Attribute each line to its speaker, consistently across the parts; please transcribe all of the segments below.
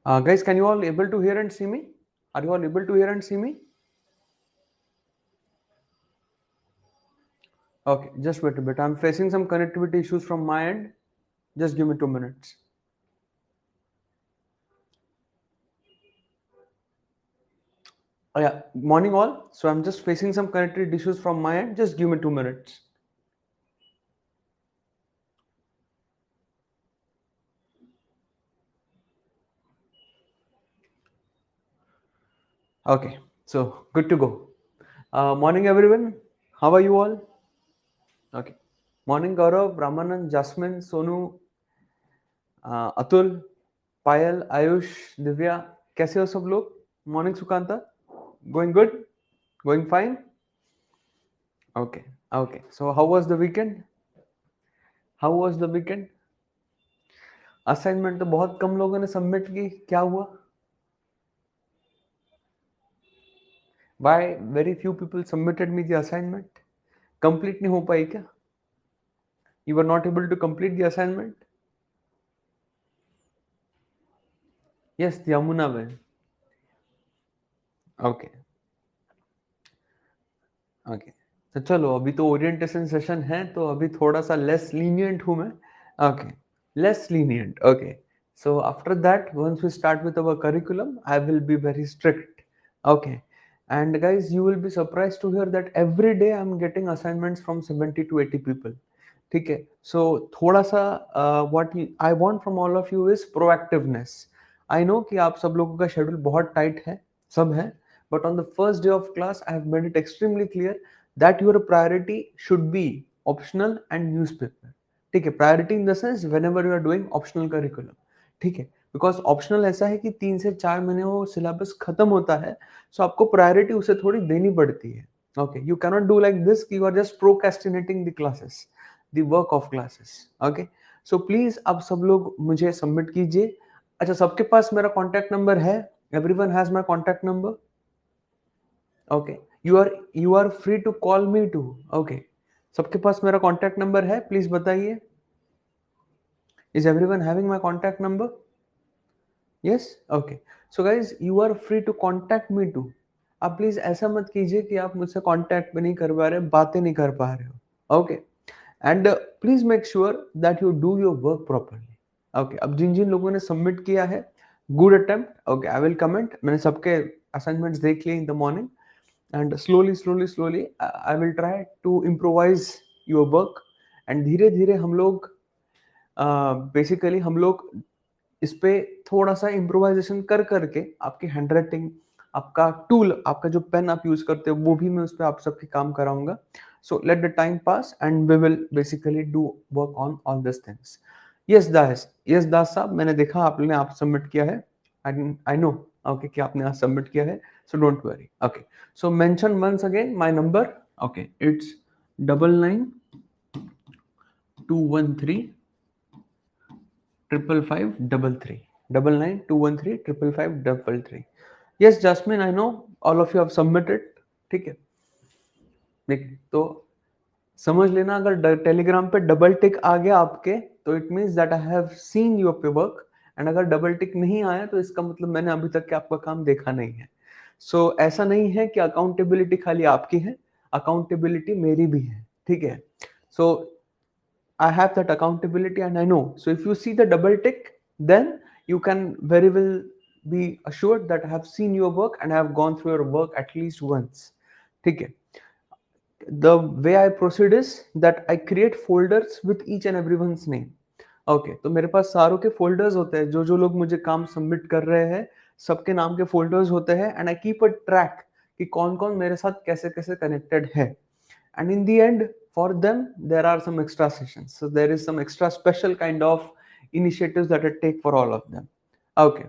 Speaker 1: Guys, can you all able to hear and see me? Are you all able to hear and see me? Okay, just wait a bit. I'm facing some connectivity issues from my end. Just give me 2 minutes. Oh yeah, morning all. So I'm just facing some connectivity issues from my end. Just give me 2 minutes. Okay, so good to go. Morning everyone. How are you all? Okay. Morning Gaurav, Ramanand, Jasmine, Sonu, Atul, पायल, आयुष, दिव्या, कैसे हो सब लोग? Morning Sukanta, going good, going fine. Okay okay. So how was the weekend? How was the weekend? Assignment तो बहुत कम लोगों ने submit की, क्या हुआ? Why very few people submitted me the assignment? Complete नहीं हो पाई क्या? You were not able to complete the assignment? Yes, Yamuna में. Okay okay. तो चलो, अभी तो ओरिएंटेशन सेशन है, तो अभी थोड़ा सा लेस लीनियंट हूं मैं. Okay, less lenient. Okay, so after that, once we start with our curriculum, I will be very strict. Okay, and guys, you will be surprised to hear that every day I'm getting assignments from 70 to 80 people. ठीक है. So थोड़ा सा what I want from all of you is proactiveness. I know कि आप सब लोगों का schedule बहुत टाइट है, सब है, but on the first day of class I have made it extremely clear that your priority should be optional and newspaper. ठीक है, priority in the sense whenever you are doing optional curriculum. ठीक है, because optional ऐसा है कि 3 से 4 महीने वो सिलेबस खत्म होता है, सो आपको प्रायोरिटी उसे थोड़ी देनी पड़ती है. Okay, you cannot do like this कि you are just procrastinating the classes, the work of classes. Okay, so please आप सब लोग मुझे सबमिट कीजिए. अच्छा, सबके पास मेरा कॉन्टैक्ट नंबर है? Everyone has my contact number? Okay, you are free to call me too. Okay, सबके पास मेरा कॉन्टैक्ट नंबर है? प्लीज बताइए. Is everyone having my contact number? Yes? Okay. So guys, you are free to contact me too. आप please ऐसा मत कीजिए कि आप मुझसे कांटेक्ट भी नहीं कर पा रहे, बातें नहीं कर पा रहे हो. Okay, and please make sure that you do your work properly. Okay, अब जिन जिन लोगों ने सबमिट किया है, good attempt. Okay, I will comment. मैंने सबके असाइनमेंट्स देख लिए in the morning, and slowly slowly slowly I will try to improvise your work. And धीरे धीरे हम लोग बेसिकली हम लोग इस पे थोड़ा सा इम्प्रोवाइजेशन कर करके आपकी हैंड राइटिंग, आपका टूल, आपका जो पेन आप यूज करते हो, वो भी मैं उस पर आप सबके काम कराऊंगा. So let the time pass and we will basically do work on all this things. Yes Das साहब, मैंने देखा आपने आप सबमिट किया है. आई नो ओके कि आपने आज सबमिट किया है, so don't worry. Okay, so mention once again my number. Okay, it's 999213 55533. 9921355533. Yes, Jasmine, I know all of you have submitted. ठीक है, देखिए तो समझ लेना, अगर टेलीग्राम पे डबल टिक आ गया आपके, तो it means that I have seen your पे वर्क. एंड अगर डबल टिक नहीं आया, तो इसका मतलब मैंने अभी तक के आपका काम देखा नहीं है. सो ऐसा नहीं है कि अकाउंटेबिलिटी खाली आपकी है, अकाउंटेबिलिटी मेरी भी है. ठीक है, सो I have that accountability and I know. So if you see the double tick, then you can very well be assured that I have seen your work and I have gone through your work at least once. ठीक है. The way I proceed is that I create folders with each and everyone's name. Okay, तो मेरे पास सारों के folders होते हैं, जो जो लोग मुझे काम सबमिट कर रहे हैं, सबके नाम के फोल्डर्स होते हैं. And I keep a track कि कौन कौन मेरे साथ कैसे कैसे कनेक्टेड है. And in the end, for them there are some extra sessions, so there is some extra special kind of initiatives that I take for all of them. Okay,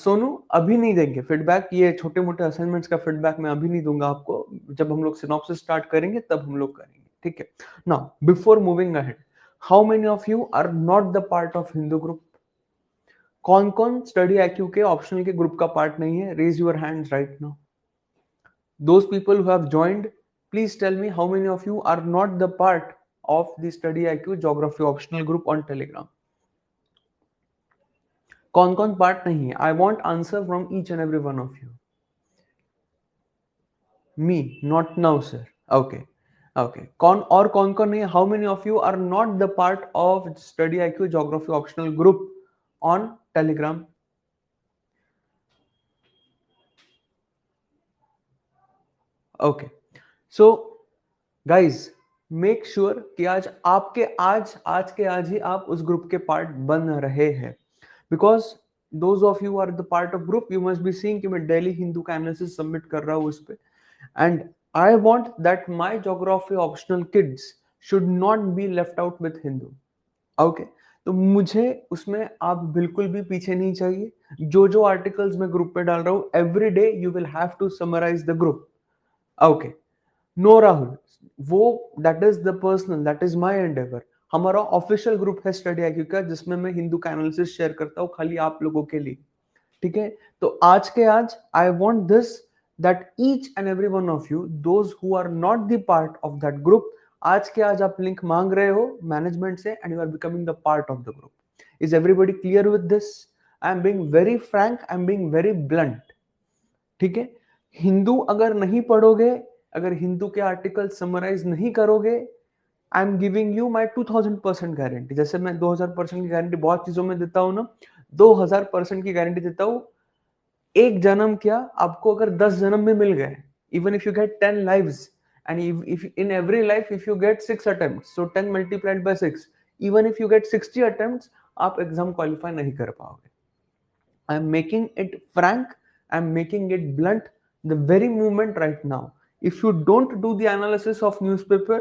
Speaker 1: Sonu, अभी नहीं देंगे फीडबैक, ये छोटे मोटे असाइनमेंट्स का feedback मैं अभी नहीं दूंगा आपको. जब हम लोग सिनॉप्सिस स्टार्ट करेंगे तब हम लोग करेंगे. ठीक है. Now before moving ahead, how many of you are not the part of Hindu group? कौन कौन स्टडी आईक्यू के ऑप्शनल के ग्रुप का पार्ट नहीं है? Raise your hands right now. Those people who have joined, please tell me how many of you are not the part of the study IQ geography optional group on Telegram. कौन कौन part नहीं है? I want answer from each and every one of you. Me, not now sir. Okay. Okay, कौन कौन नहीं? How many of you are not the part of study IQ geography optional group on Telegram? Okay. So guys, make sure कि आज के आज ही आप उस group के पार्ट बन रहे हैं. Because those of you are the part of group, you must be seeing कि मैं डेली हिंदू का एनालिसिस सबमिट कर रहा हूँ उस पे. And I want that my geography optional kids should not be left out with Hindu. Okay. तो मुझे उसमें आप बिल्कुल भी पीछे नहीं चाहिए. जो जो आर्टिकल्स मैं ग्रुप पे डाल रहा हूँ, every day you will have to summarise the group. Okay. No Rahul, वो that is the personal, that is my endeavour. हमारा ऑफिशियल ग्रुप है स्टडी IQ का, जिसमें मैं हिंदू का एनालिसिस शेयर करता हूँ खाली आप लोगों के लिए. ठीक है? तो आज के आज I want this, that each and every one of you, those who are not the part of that group, आज के आज आप लिंक मांग रहे हो मैनेजमेंट से and you are becoming the part of the group. Is everybody clear with this? I am being very frank, I am being very blunt. ठीक है? हिंदू अगर नहीं पढ़ोगे, अगर हिंदू के आर्टिकल समराइज नहीं करोगे, I am giving you my 2000% guarantee. जैसे मैं 2000% की गारंटी बहुत चीजों में देता हूं ना, 2000% की गारंटी देता हूं. एक जन्म क्या, आपको अगर 10 जन्म में मिल गए, even if you get 10 lives, and if in every life if you get 6 attempts, so 10 multiplied by 6, even if you get 60 attempts, आप एग्जाम क्वालिफाई नहीं कर पाओगे. I am making it frank, I am making it blunt, the very moment right now. If you don't do the analysis of newspaper,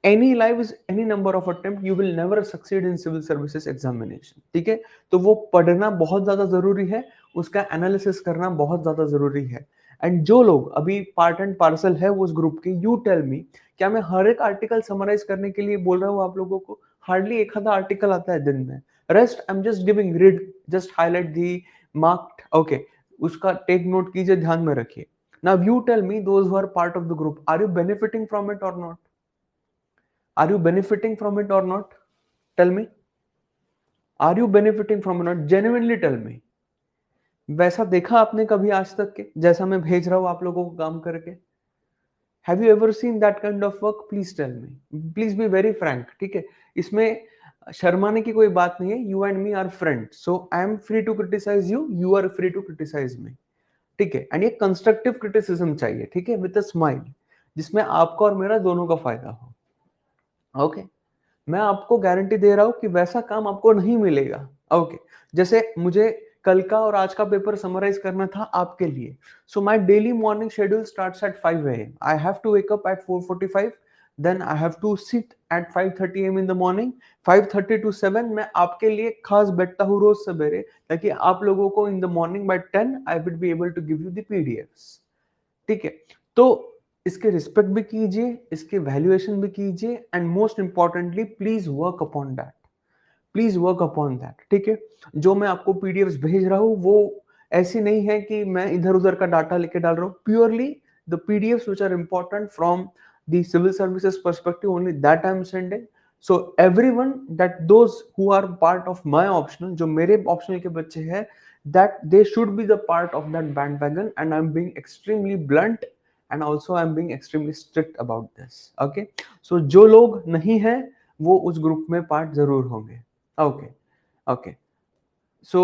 Speaker 1: any lives, any number of attempt, you will never succeed in civil services examination. ठीक है? तो वो पढ़ना बहुत ज्यादा जरूरी है, उसका एनालिसिस करना बहुत ज्यादा जरूरी है. एंड जो लोग अभी पार्ट एंड पार्सल है उस ग्रुप के, यू टेल मी, क्या मैं हर एक आर्टिकल समराइज करने के लिए बोल रहा हूँ आप लोगों को? हार्डली एक आधा आर्टिकल आता है दिन में. Rest I am just giving read, just highlight the marked. Okay, उसका टेक नोट कीजिए, ध्यान में रखिए. Now you tell me, those who are part of the group, are you benefiting from it or not? Are you benefiting from it or not? Tell me. Are you benefiting from it or not? Genuinely tell me. वैसा देखा आपने कभी आज तक के, जैसा मैं भेज रहा हूं आप लोगों को काम करके? Have you ever seen that kind of work? Please tell me. Please be very frank. ठीक है? इसमें शर्माने की कोई बात नहीं है. You and me are friends, so I am free to criticize you. You are free to criticize me. ठीक है? एंड ये कंस्ट्रक्टिव क्रिटिसिज्म चाहिए. ठीक है? विद अ स्माइल, जिसमें आपका और मेरा दोनों का फायदा हो. ओके. मैं आपको गारंटी दे रहा हूं कि वैसा काम आपको नहीं मिलेगा. ओके. जैसे मुझे कल का और आज का पेपर समराइज करना था आपके लिए. So my daily morning schedule starts at 5 AM. I have to wake up at 4:45. Then I have to sit at 5:30 AM in the morning. 5:30 to 7 मैं आपके लिए खास बैठता हूँ रोज सवेरे, ताकि आप लोगों को in the morning by 10 I will be able to give you the PDFs. ठीक है? तो इसके रिस्पेक्ट भी कीजिए, इसके वैल्यूएशन भी कीजिए, and most importantly please work upon that. Please work upon that. ठीक है? जो मैं आपको पीडीएफ्स भेज रहा हूं वो ऐसी नहीं है कि मैं इधर उधर का डाटा लेके डाल रहा हूं. Purely the PDFs which are important from the civil services perspective, only that I am sending. So everyone, that those who are part of my optional, जो मेरे ऑप्शनल के बच्चे हैं, that they should be the part of that bandwagon, and I'm being extremely blunt, and also I'm being extremely strict about this. Okay, so जो लोग नहीं हैं वो उस ग्रुप में पार्ट जरूर होंगे. ओके. ओके. सो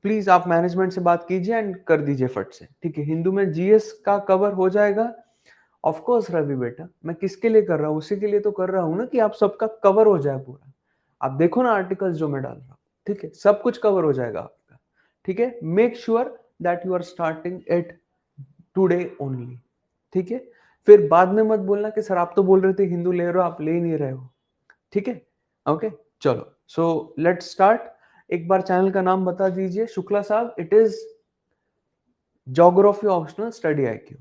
Speaker 1: प्लीज आप मैनेजमेंट से बात कीजिए एंड कर दीजिए फट से. ठीक है? हिंदू में जीएस का कवर हो जाएगा. ऑफ कोर्स रवि बेटा, मैं किसके लिए कर रहा हूँ? उसी के लिए तो कर रहा हूँ ना, कि आप सबका कवर हो जाए पूरा. आप देखो ना आर्टिकल्स जो मैं डाल रहा हूँ. ठीक है? सब कुछ कवर हो जाएगा आपका. ठीक है? Make sure that you are starting it today only. ठीक है? फिर बाद में मत बोलना कि सर आप तो बोल रहे थे हिंदू ले रहे हो, आप ले ही नहीं रहे हो. ठीक है? ओके. चलो, सो लेट्स स्टार्ट. एक बार चैनल का नाम बता दीजिए शुक्ला साहब. It is geography optional study IQ.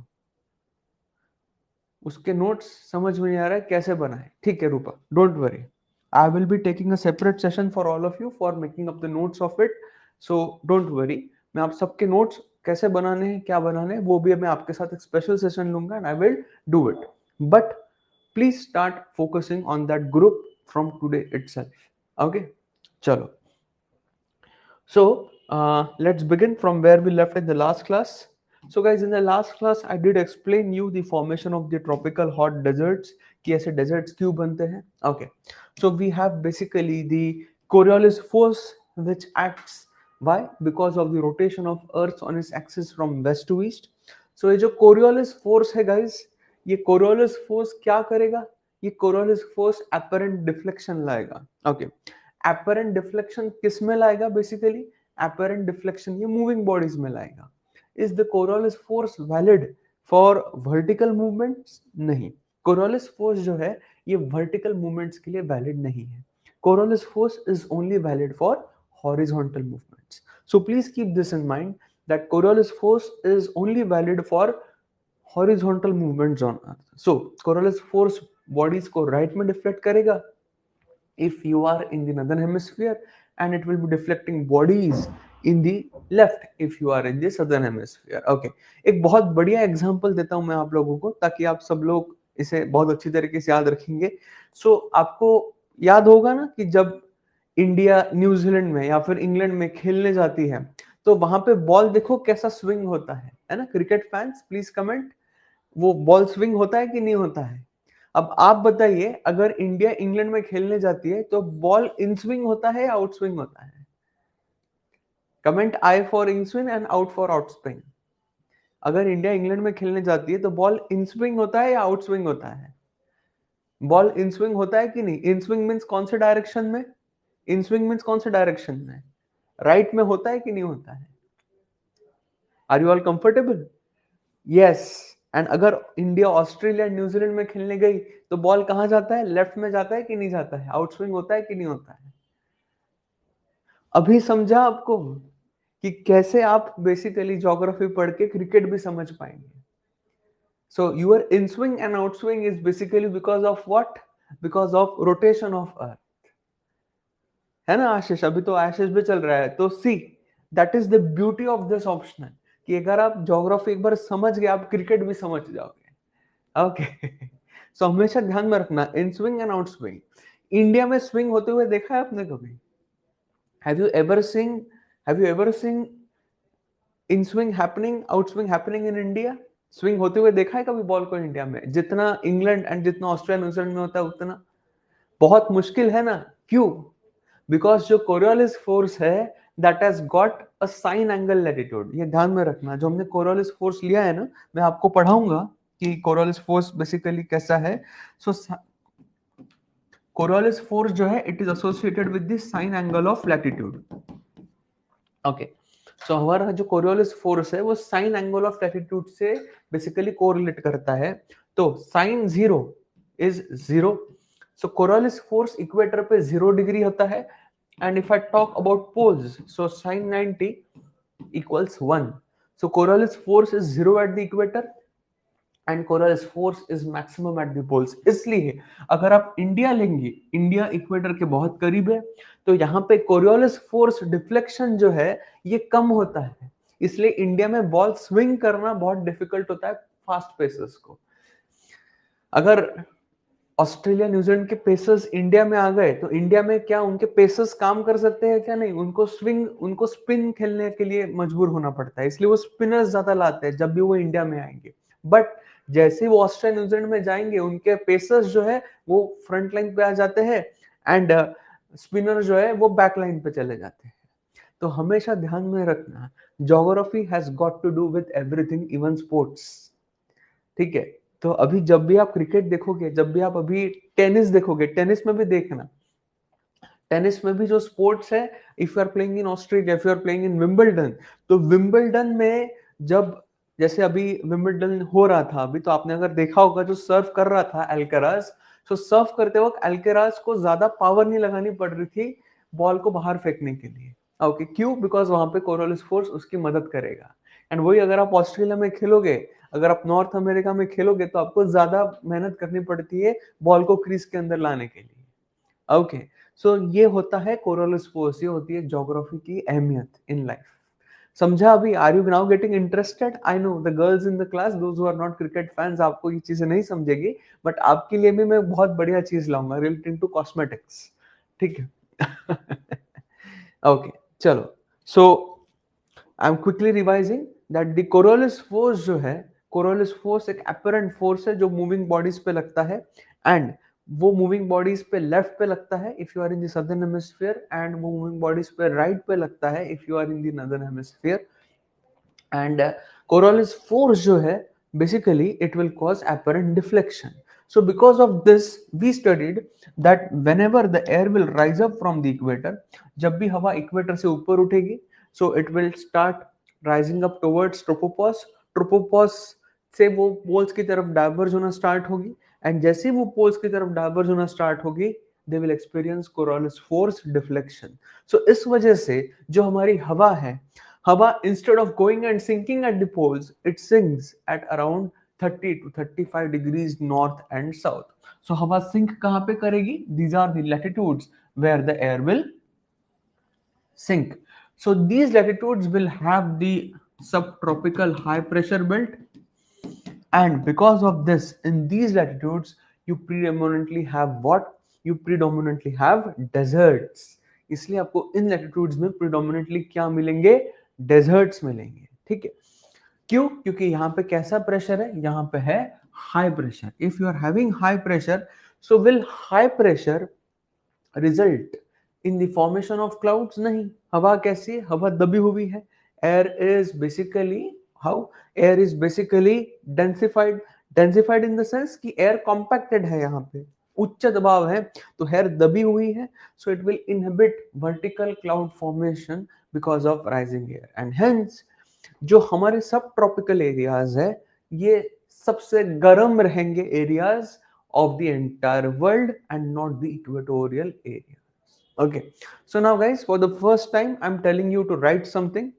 Speaker 1: उसके नोट्स समझ में नहीं आ रहा है कैसे बनाए. ठीक है Rupa, don't worry, I will be taking a separate session for all of you for making up the notes of it. So don't worry, मैं आप सबके नोट्स कैसे बनाने हैं, क्या बनाने हैं, वो भी मैं आपके साथ एक स्पेशल सेशन लूंगा and I will do it. But please start focusing on that group from today itself. Okay. चलो, सो Let's begin from where we left in the last class. So guys, in the last class, I did explain you the formation of the tropical hot deserts. कि ऐसे deserts क्यों बनते हैं? Okay. So we have basically the Coriolis force which acts. Why? Because of the rotation of Earth on its axis from west to east. So ये जो Coriolis force है guys, ये Coriolis force क्या करेगा? ये Coriolis force apparent deflection लाएगा. Okay. Apparent deflection किस में लाएगा basically? Apparent deflection ये moving bodies में लाएगा. Is the Coriolis force valid for vertical movements? नहीं. Coriolis force जो है ये vertical movements के लिए valid नहीं है. Coriolis force is only valid for horizontal movements. So please keep this in mind that Coriolis force is only valid for horizontal movements on Earth. So Coriolis force bodies को right में deflect करेगा if you are in the northern hemisphere, and it will be deflecting bodies in the left if you are in the southern hemisphere. Okay, एक बहुत बढ़िया example देता हूं मैं आप लोगों को ताकि आप सब लोग इसे बहुत अच्छी तरीके से याद रखेंगे. आपको याद होगा ना कि जब इंडिया न्यूजीलैंड में या फिर इंग्लैंड में खेलने जाती है तो वहां पे बॉल देखो कैसा स्विंग होता है ना. क्रिकेट फैंस प्लीज कमेंट, वो बॉल स्विंग होता है कि नहीं होता है? अब आप बताइए, अगर इंडिया इंग्लैंड में खेलने जाती है तो बॉल इन स्विंग होता है या आउट स्विंग होता है? Comment I for in swing and out for out swing. अगर इंडिया इंग्लैंड में खेलने जाती है तो बॉल इन स्विंग होता है या आउट स्विंग होता है? बॉल इन स्विंग होता है कि नहीं? इन स्विंग मीन्स कौन से डायरेक्शन में? इन स्विंग मीन्स कौन से डायरेक्शन में? राइट में होता है कि नहीं होता है? Are you all comfortable? Yes. And अगर इंडिया ऑस्ट्रेलिया न्यूजीलैंड में खेलने गई तो बॉल कहां जाता है? लेफ्ट में जाता है कि नहीं जाता है? आउट स्विंग होता है कि नहीं होता है? अभी समझा आपको कि कैसे आप बेसिकली ज्योग्राफी पढ़ के क्रिकेट भी समझ पाएंगे. So your in swing and out swing is basically because of what? Because of rotation of earth. है ना आशीष? अभी तो आशीष भी चल रहा है. तो see, that is the beauty of this optional कि अगर आप ज्योग्राफी एक बार समझ गए आप क्रिकेट भी समझ जाओगे. ओके. सो हमेशा ध्यान में रखना इन swing and out swing. India में स्विंग होते हुए देखा है आपने कभी? Have you ever seen in swing happening, out swing happening in India? Swing होते हुए देखा है कभी बॉल को इंडिया में? जितना इंग्लैंड एंड जितना ऑस्ट्रेलिया न्यूजीलैंड में होता है उतना बहुत मुश्किल है ना. क्यों? बिकॉज जो कोरियोलिस फोर्स है that has got a sign angle latitude. ये ध्यान में रखना. जो हमने कोरियोलिस फोर्स लिया है ना, मैं आपको पढ़ाऊंगा कि कोरियोलिस फोर्स बेसिकली कैसा है. सो कोरियोलिस फोर्स जो है it is associated with the sine angle of latitude. Okay. So हमारा जो कोरियोलिस फोर्स है वो साइन एंगल ऑफ लैटिट्यूड से बेसिकली कोरिलेट करता है. तो sine 0 is 0. So Coriolis force equator पे 0 डिग्री होता है. And if I talk about poles, so sine 90 equals 1. So Coriolis force is 0 at the equator and Coriolis force is maximum at the poles. इसलिए अगर आप India लेंगे, India equator के बहुत करीब है, तो यहाँ पे कोरियोलिस फोर्स डिफ्लेक्शन जो है ये कम होता है. इसलिए इंडिया में बॉल स्विंग करना बहुत डिफिकल्ट होता है फास्ट पेसर्स को. अगर ऑस्ट्रेलिया न्यूजीलैंड के पेसर्स इंडिया में आ गए तो इंडिया में क्या उनके पेसर्स काम कर सकते हैं क्या? नहीं. उनको स्पिन खेलने के लिए मजबूर होना पड़ता है. इसलिए वो स्पिनर्स ज्यादा लाते हैं जब भी वो इंडिया में आएंगे. बट जैसे वो ऑस्ट्रेलिया न्यूजीलैंड में जाएंगे उनके पेसर्स जो है वो फ्रंट लाइन पे आ जाते हैं एंड स्पिनर जो है वो बैक लाइन पे चले जाते हैं. तो हमेशा ध्यान में रखना, geography has got to do with everything, even sports. ठीक है. तो अभी जब भी आप क्रिकेट देखोगे, जब भी आप अभी टेनिस देखोगे, टेनिस में भी देखना, टेनिस में भी जो स्पोर्ट्स है, if you are playing in Australia, if you are playing in Wimbledon, तो विंबलडन में जब जैसे अभी विंबलडन हो रहा था अभी, तो आपने अगर देखा होगा जो सर्व कर रहा था अल्कराज, तो सर्व करते वक्त अल्कराज को ज्यादा पावर नहीं लगानी पड़ रही थी बॉल को बाहर फेंकने के लिए. ओके. क्यों? बिकॉज वहां पे कोरियोलिस फोर्स उसकी मदद करेगा. एंड वही अगर आप ऑस्ट्रेलिया में खेलोगे, अगर आप नॉर्थ अमेरिका में खेलोगे तो आपको ज्यादा मेहनत करनी पड़ती है बॉल को क्रीज के अंदर लाने के लिए. ओके. सो ये होता है कोरियोलिस फोर्स, ये होती है ज्योग्राफी की अहमियत इन लाइफ. समझा अभी? Are you now getting interested? I know the girls in the class, those who are not cricket fans, आपको ये चीजें नहीं समझेगी, बट आपके लिए भी मैं बहुत बढ़िया चीज लाऊंगा रिलेटेड टू कॉस्मेटिक्स. ठीक है. ओके. चलो. So I am quickly revising that the Coriolis force जो है, कोरोलिस फोर्स एक अपरेंट फोर्स है जो मूविंग बॉडीज पे लगता है, एंड वो मूविंग बॉडीज पे लेफ्ट पे लगता है if you are in the southern hemisphere, and वो मूविंग बॉडीज पे राइट पे लगता है if you are in the northern hemisphere. And Coriolis force जो है, basically it will cause apparent deflection. So because of this we studied that whenever the air will rise up from the equator, जब भी हवा equator से ऊपर उठेगी, so it will start rising up towards tropopause. Tropopause से वो poles की तरफ डाइवर्ज होना स्टार्ट होगी, एंड जैसे ही वो पोल्स की तरफ डाइवर्ज होना स्टार्ट होगी, they will experience Coriolis force deflection. So इस वजह से जो हमारी हवा है, हवा instead of going and sinking at the poles, it sinks at around 30 to 35 degrees north and south. So हवा sink कहाँ पे करेगी? These are the latitudes where the air will sink. So these latitudes will have the subtropical high pressure belt, and because of this, in these latitudes you predominantly have what? You predominantly have deserts. इसलिए आपको इन latitudes में predominantly क्या मिलेंगे? Deserts मिलेंगे. ठीक है? क्यों? क्योंकि यहाँ पे कैसा प्रेशर है? यहाँ पे है high pressure. If you are having high pressure, so will high pressure result in the formation of clouds? नहीं. हवा कैसी है? हवा दबी हुई है. Air is basically how? Air is basically densified. Densified in the sense कि एयर कॉम्पैक्टेड है, यहाँ पे उच्च दबाव है, तो एयर दबी हुई है. So it will inhibit vertical cloud formation because of rising air, and hence जो हमारे सब ट्रॉपिकल एरियाज है, ये सबसे गर्म रहेंगे areas of the entire world and not the equatorial areas. Okay, so now guys, for the first time I'm telling you to write something.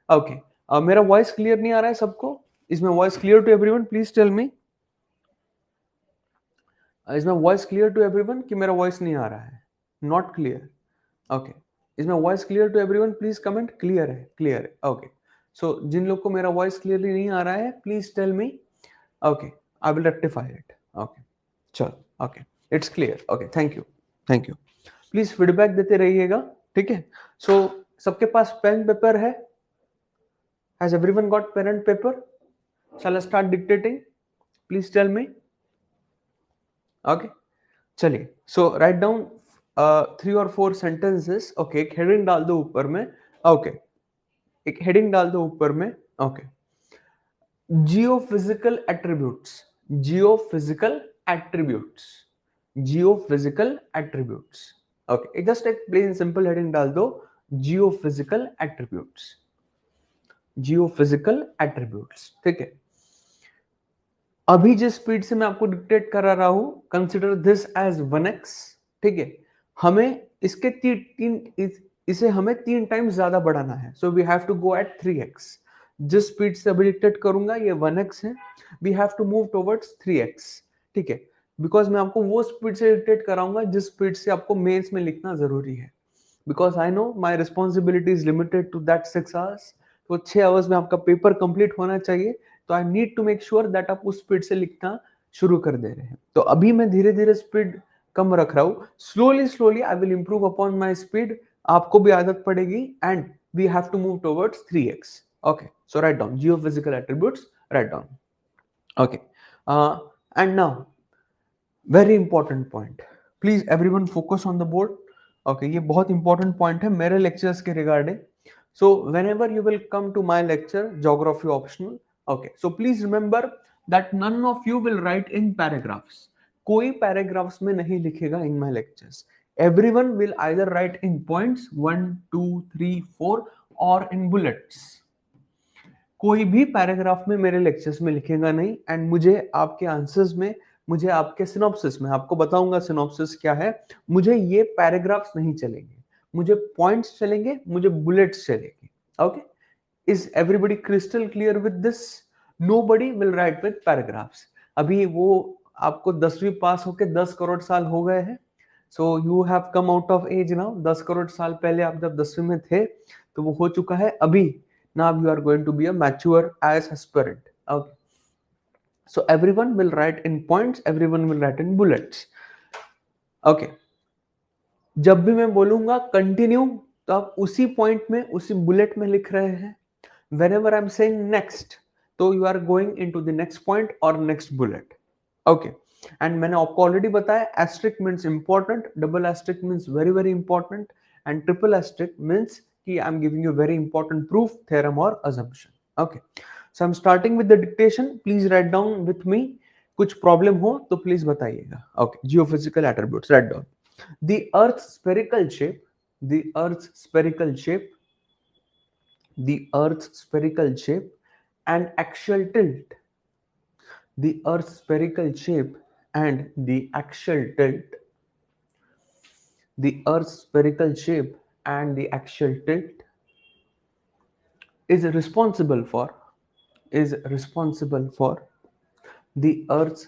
Speaker 1: Okay, मेरा voice clear नहीं आ रहा है सबको? Is my voice clear to everyone? Please tell me. Is my voice clear to everyone कि मेरा voice नहीं आ रहा है? Not clear. Okay, is my voice clear to everyone? Please comment. Clear है, clear है. Okay, so जिन लोग को मेरा voice clearly नहीं आ रहा है, please tell me. Okay, I will rectify it. Okay, चलो. Okay, it's clear. Okay, thank you, thank you. Please feedback देते रहिएगा. ठीक है? सो सबके पास पेन पेपर है? Has everyone got pen and paper? Shall I start dictating? Please tell me. Okay, चलिए. So write down 3 or 4 sentences. Okay, एक heading डाल दो ऊपर में. ओके, एक हेडिंग डाल दो ऊपर में. Okay, geophysical attributes. Geophysical attributes. Geophysical attributes. Okay, just एक प्लेन सिंपल हेडिंग डाल दो, जियोफिजिकल एट्रीब्यूट्स. Geophysical attributes. ठीक है? अभी जिस स्पीड से मैं आपको डिक्टेट करा रहा हूं, कंसिडर दिस एज 1x. ठीक है? हमें इसके इसे हमें 3 टाइम्स ज्यादा बढ़ाना है. So we have to go at 3x. जिस स्पीड से अभी डिक्टेट करूंगा ये 1x है. We have to move towards 3x. ठीक है? बिकॉज मैं आपको वो स्पीड से डिक्टेट कराऊंगा जिस स्पीड से आपको मेंस में लिखना जरूरी है. Because I know my responsibility is limited to that 6 hours. तो 6 आवर्स में आपका पेपर कंप्लीट होना चाहिए. तो I need to make sure that आप उस स्पीड से लिखना शुरू कर दे रहे हैं. तो अभी मैं धीरे धीरे स्पीड कम रख रहा हूं. Slowly slowly I will improve upon my speed. आपको भी आदत पड़ेगी, and we have to move towards 3x. Okay, so write down geophysical attributes. Write down. Okay, and now very important point. Please everyone focus on the board. Okay, ये बहुत important point है मेरे lectures के regarding. So whenever you will come to my lecture, geography optional, okay, so please remember that none of you will write in paragraphs. कोई paragraphs में नहीं लिखेगा in my lectures. Everyone will either write in points 1, 2, 3, 4 or in bullets. कोई भी paragraph में मेरे lectures में लिखेगा नहीं. एंड मुझे आपके आंसर्स में, मुझे आपके सिनॉप्सिस में, आपको बताऊंगा सिनॉप्सिस क्या है, मुझे ये पैराग्राफ्स नहीं चलेंगे. मुझे पॉइंट्स चलेंगे, मुझे बुलेट्स चलेंगे. Okay, is everybody crystal clear with this? Nobody will write with paragraphs. अभी वो आपको 10वीं पास होके 10 करोड़ साल हो गए हैं. So you have come out of age now. 10 crore साल पहले आप जब 10वीं में थे तो वो हो चुका है. अभी now you are going to be a mature as aspirant. Okay, so everyone will write in points, everyone will write in bullets. Okay, जब भी मैं बोलूंगा कंटिन्यू, तो आप उसी पॉइंट में, उसी बुलेट में लिख रहे हैं. Whenever I'm saying next, तो you are going into the next point or next bullet. Okay. And मैंने आपको ऑलरेडी बताया asterisk means important, double asterisk means very very important, and triple asterisk means कि I'm giving you very important proof, theorem or assumption. Okay. So I'm starting with the dictation. Please write down with me. कुछ problem हो तो please बताइएगा. Okay. Geophysical attributes. Write down. The Earth's spherical shape. The Earth's spherical shape. The Earth's spherical shape and axial tilt. The Earth's spherical shape and the axial tilt. The Earth's spherical shape and the axial tilt is responsible for the Earth's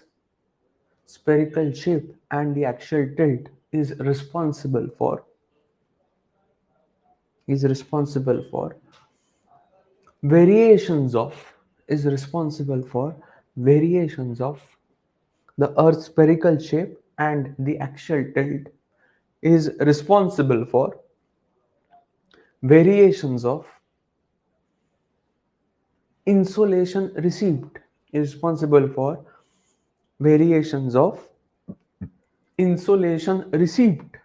Speaker 1: spherical shape and the axial tilt is responsible for variations of is responsible for variations of the Earth's spherical shape and the axial tilt is responsible for variations of insolation received is responsible for variations of insolation received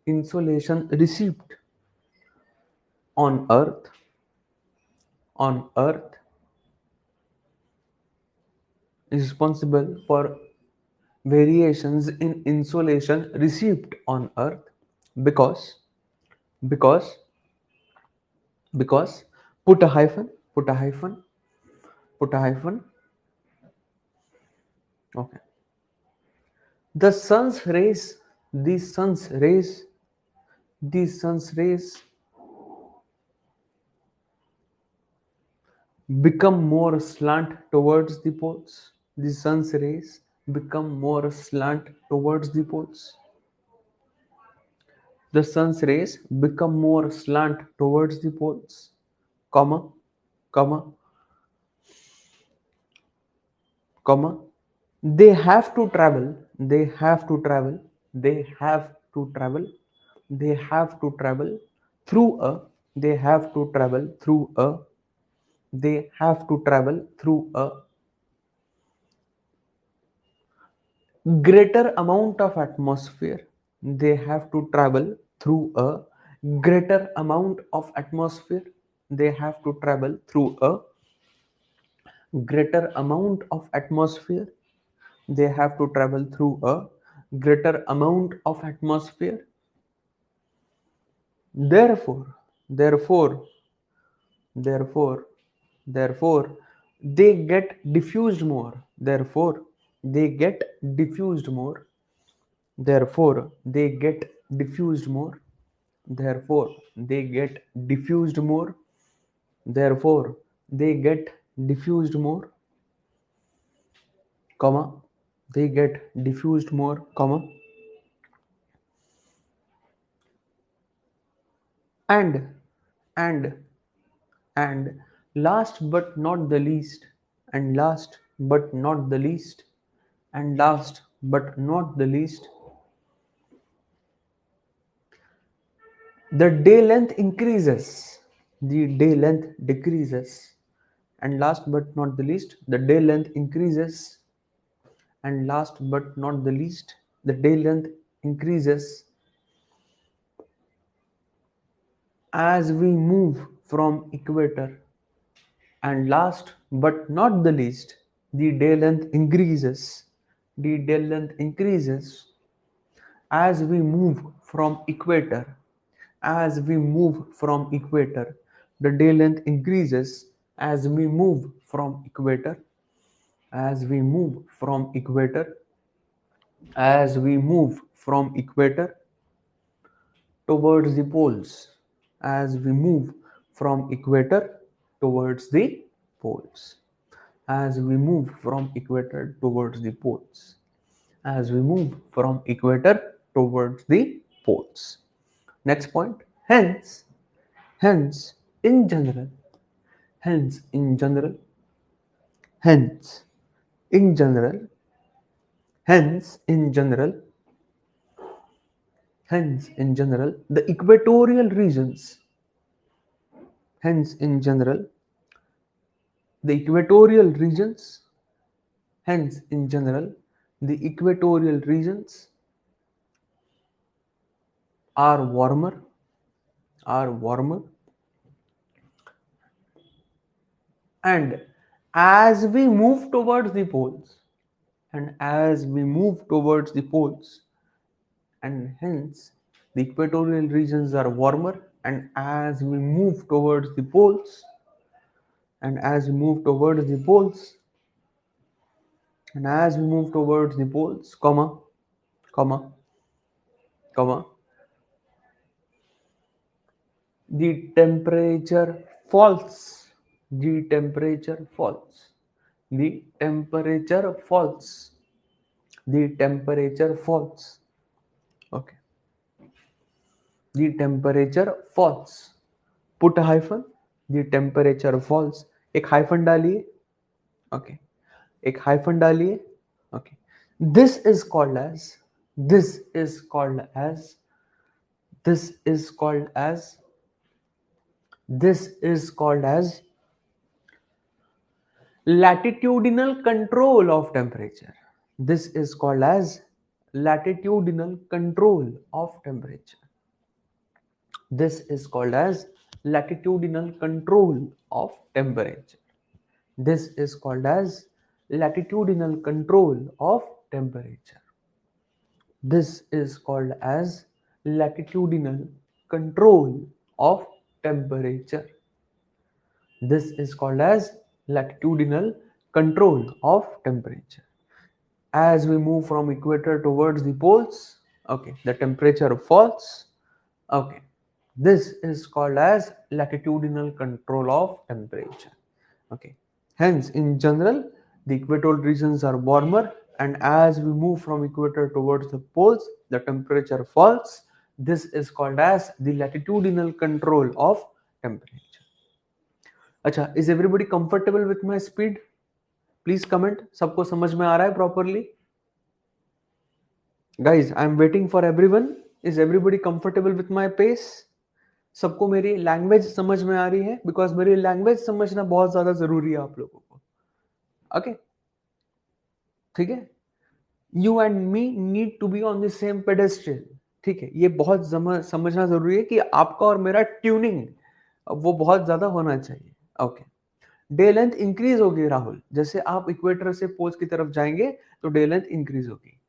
Speaker 1: insolation received on earth is responsible for variations in insolation received on earth because because because put a hyphen put a hyphen put a hyphen. Okay. The sun's rays the sun's rays the sun's rays become more slant towards the poles. The sun's rays become more slant towards the poles. The sun's rays become more slant towards the poles, comma, comma, comma. They have to travel, they have to travel, they have to travel, they have to travel through a, they have to travel through a, they have to travel through a greater amount of atmosphere. They have to travel through a greater amount of atmosphere. They have to travel through a greater amount of atmosphere. They have to travel through a greater amount of atmosphere. Therefore, therefore, therefore, therefore, they get diffused more. Therefore, they get diffused more. Therefore, they get diffused more. Therefore, they get diffused more. Therefore, they get diffused more, comma, they get diffused more, comma, and, and, and last but not the least, and last but not the least, and last but not the least, the day length increases, the day length decreases, and last but not the least, the day length increases, and last but not the least, the day length increases as we move from equator, and last but not the least, the day length increases, the day length increases as we move from equator, as we move from equator, the day length increases as we move from equator, as we move from equator, as we move from equator towards the poles, as we move from equator towards the poles, as we move from equator towards the poles, as we move from equator towards the poles. Next point. Hence in general, hence in general, hence in general, hence in general, hence in general, the equatorial regions, hence in general the equatorial regions, hence in general the equatorial regions are warmer, are warmer, and as we move towards the poles, and as we move towards the poles, and hence the equatorial regions are warmer, and as we move towards the poles, and as we move towards the poles, and as we move towards the poles, comma, comma, the temperature falls, the temperature falls, the temperature falls, the temperature falls. Okay, the temperature falls. Put a hyphen, the temperature falls. एक hyphen डालिए. Okay, एक hyphen डालिए. Okay, this is called as, this is called as, this is called as, this is called as latitudinal control of temperature. This is called as latitudinal control of temperature. This is called as latitudinal control of temperature. This is called as latitudinal control of temperature. This is called as latitudinal control of temperature. This is called as latitudinal control of temperature. As we move from equator towards the poles, okay, the temperature falls. Okay, this is called as latitudinal control of temperature. Okay, hence in general the equatorial regions are warmer, and as we move from equator towards the poles, the temperature falls. This is called as the latitudinal control of temperature. अच्छा, is everybody comfortable with my speed? Please comment. सबको समझ में आ रहा है properly? Guys, I am waiting for everyone. Is everybody comfortable with my pace? सबको मेरी language समझ में आ रही है? बिकॉज मेरी लैंग्वेज समझना बहुत ज्यादा जरूरी है आप लोगों को. ओके, ठीक है. You and me need to be on the same pedestrian. ठीक है, ये बहुत समझना जरूरी है कि आपका और मेरा ट्यूनिंग वो बहुत ज्यादा होना चाहिए. ओके, डे लेंथ इंक्रीज होगी राहुल. जैसे आप इक्वेटर से पोल्स की तरफ जाएंगे तो डे लेंथ इंक्रीज होगी.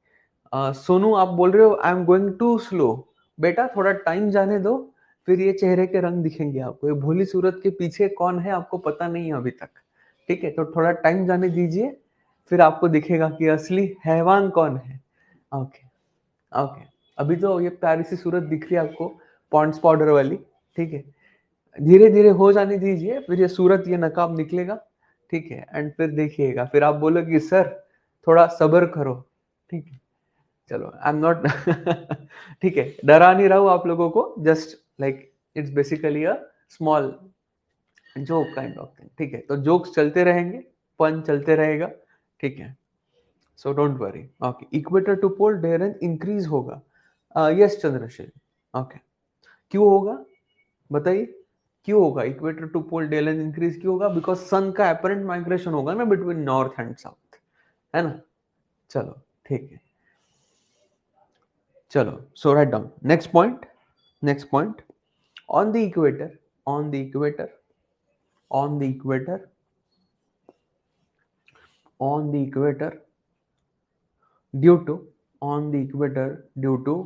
Speaker 1: सोनू आप बोल रहे हो I am going to slow. बेटा थोड़ा टाइम जाने दो, फिर ये चेहरे के रंग दिखेंगे आपको. ये भोली सूरत के पीछे कौन है आपको पता नहीं है अभी तक. ठीक है, तो थोड़ा टाइम जाने दीजिए, फिर आपको दिखेगा कि असली हैवान कौन है. ओके ओके, अभी तो ये प्यारी सी सूरत दिख रही है आपको, पॉन्ड्स पाउडर वाली. ठीक है, धीरे धीरे हो जाने दीजिए, फिर ये सूरत, ये नकाब निकलेगा. ठीक है, एंड फिर देखिएगा, फिर आप बोलोगे सर थोड़ा सब्र करो. ठीक है, चलो आई एम नॉट ठीक है, डरा नहीं रहा हूं आप लोगों को. Just like it's basically a small joke kind of thing. ठीक है, तो जोक्स चलते रहेंगे, पन चलते रहेगा. ठीक है, so don't worry. Okay, equator to pole day length increase होगा. यस चंद्रशील. ओके, क्यों होगा बताइए, क्यों होगा equator to pole day length increase क्यों होगा? बिकॉज सन का अपरेंट माइग्रेशन होगा ना बिटवीन नॉर्थ एंड साउथ, है ना. चलो ठीक है, चलो. So write down next point. Next point, on the equator, on the equator, on the equator, on the equator, due to, on the equator, due to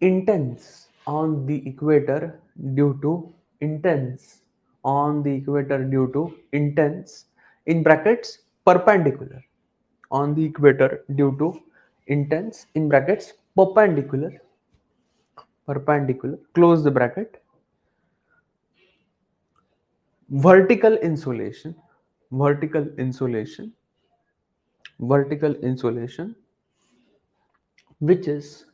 Speaker 1: intense, on the equator, due to intense, on the equator, due to intense, in brackets perpendicular, on the equator due to intense, in brackets perpendicular, perpendicular, close the bracket, vertical insulation, vertical insulation, vertical insulation, which is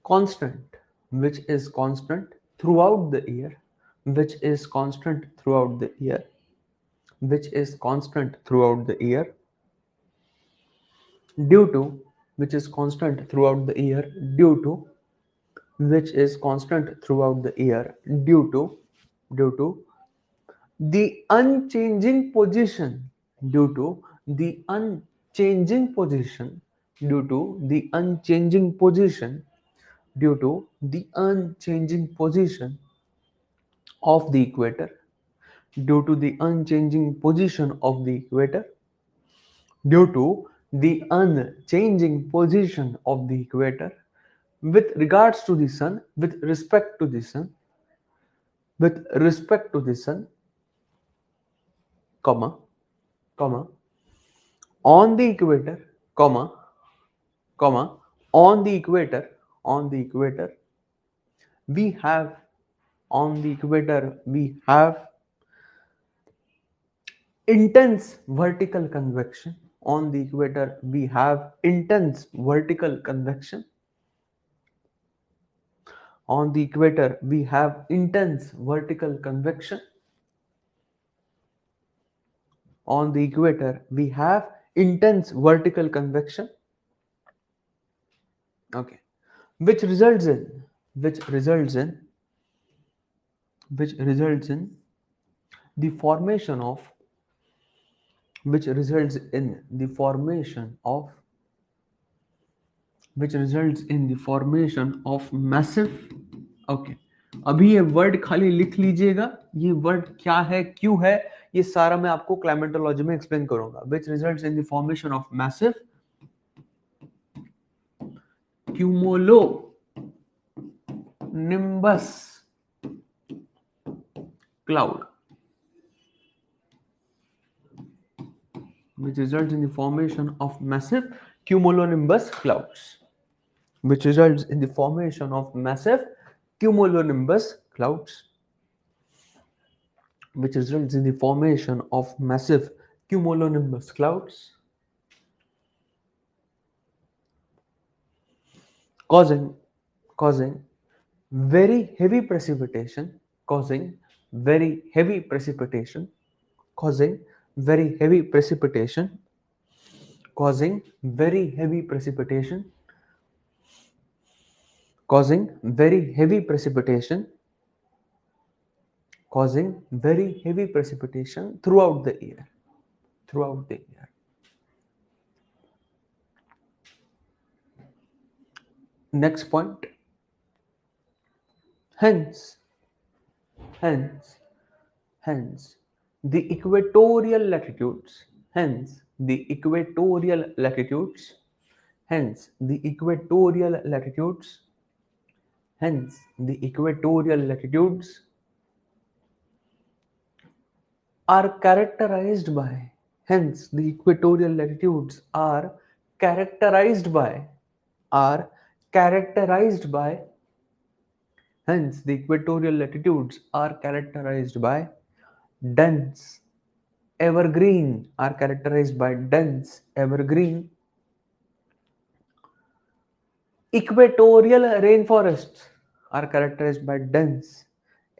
Speaker 1: constant, which is constant throughout the year, which is constant throughout the year, which is constant throughout the year, due to, which is constant throughout the year due to which is constant throughout the year due to the unchanging position due to the unchanging position due to the unchanging position due to the unchanging position of the equator due to the unchanging position of the equator due to the unchanging position of the equator with regards to the sun with respect to the sun with respect to the sun comma comma on the equator comma comma on the equator we have on the equator we have intense vertical convection on the equator we have intense vertical convection on the equator we have intense vertical convection on the equator we have intense vertical convection. Okay, which results in which results in which results in the formation of which results in the formation of which results in the formation of massive. Okay, अभी ये word खाली लिख लीजिएगा, ये word क्या है क्यों है ये सारा मैं आपको क्लाइमेटोलॉजी में एक्सप्लेन करूंगा. which results in the formation of massive cumulonimbus cloud which results in the formation of massive cumulonimbus clouds which results in the formation of massive cumulonimbus clouds which results in the formation of massive cumulonimbus clouds causing very heavy precipitation causing very heavy precipitation causing very heavy precipitation causing very heavy precipitation causing very heavy precipitation causing very heavy precipitation throughout the year next point. hence the equatorial latitudes hence the equatorial latitudes hence the equatorial latitudes hence the equatorial latitudes are characterized by hence the equatorial latitudes are characterized by are characterized by hence the equatorial latitudes are characterized by dense evergreen are characterized by dense evergreen equatorial rainforests are characterized by dense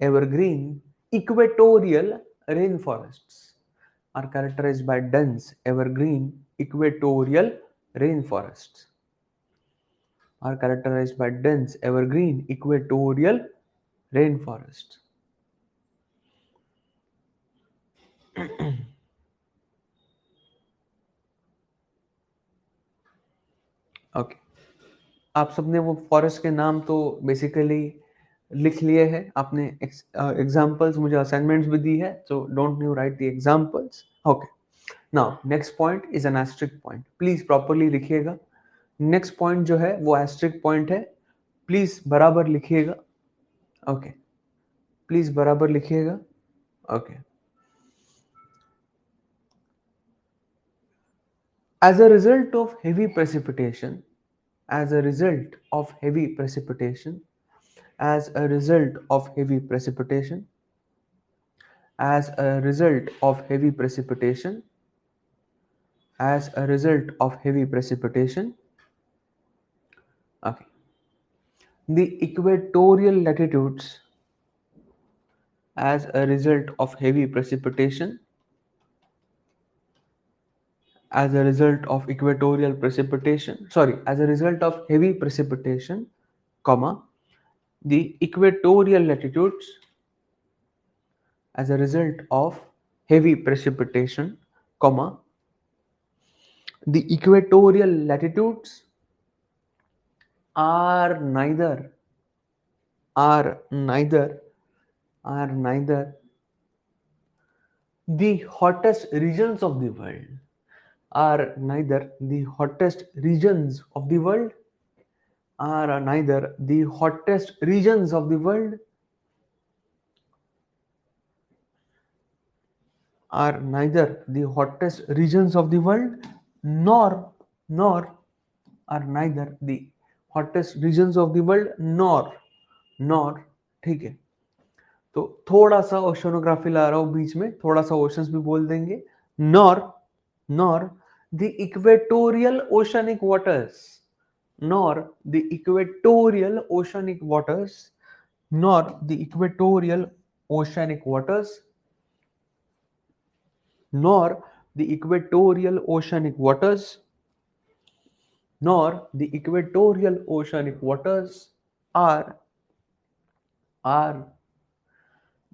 Speaker 1: evergreen equatorial rainforests are characterized by dense evergreen equatorial rainforests are characterized by dense evergreen equatorial rainforests. Okay, आप सबने वो forest के नाम तो basically लिख लिए हैं, आपने एग्जांपल्स मुझे असाइनमेंट्स भी दी है, so don't new write the examples. Okay, now next point is an asterisk point, please properly लिखिएगा. नेक्स्ट पॉइंट जो है वो एस्ट्रिक पॉइंट है, प्लीज बराबर लिखिएगा. ओके, प्लीज बराबर लिखिएगा. Okay, as a result of heavy precipitation as a result of heavy precipitation as a result of heavy precipitation as a result of heavy precipitation as a result of heavy precipitation. Okay, the equatorial latitudes as a result of heavy precipitation as a result of equatorial precipitation, sorry, as a result of heavy precipitation, comma, the equatorial latitudes as a result of heavy precipitation, comma, the equatorial latitudes are neither are neither are neither the hottest regions of the world are neither the hottest regions of the world are neither the hottest regions of the world are neither the hottest regions of the world nor are neither the hottest regions of the world nor ठीक है तो थोड़ा सा oceanography ला रहा हूं बीच में थोड़ा सा ओशंस भी बोल देंगे nor the equatorial oceanic waters nor the equatorial oceanic waters nor the equatorial oceanic waters nor the equatorial oceanic waters nor the equatorial oceanic waters are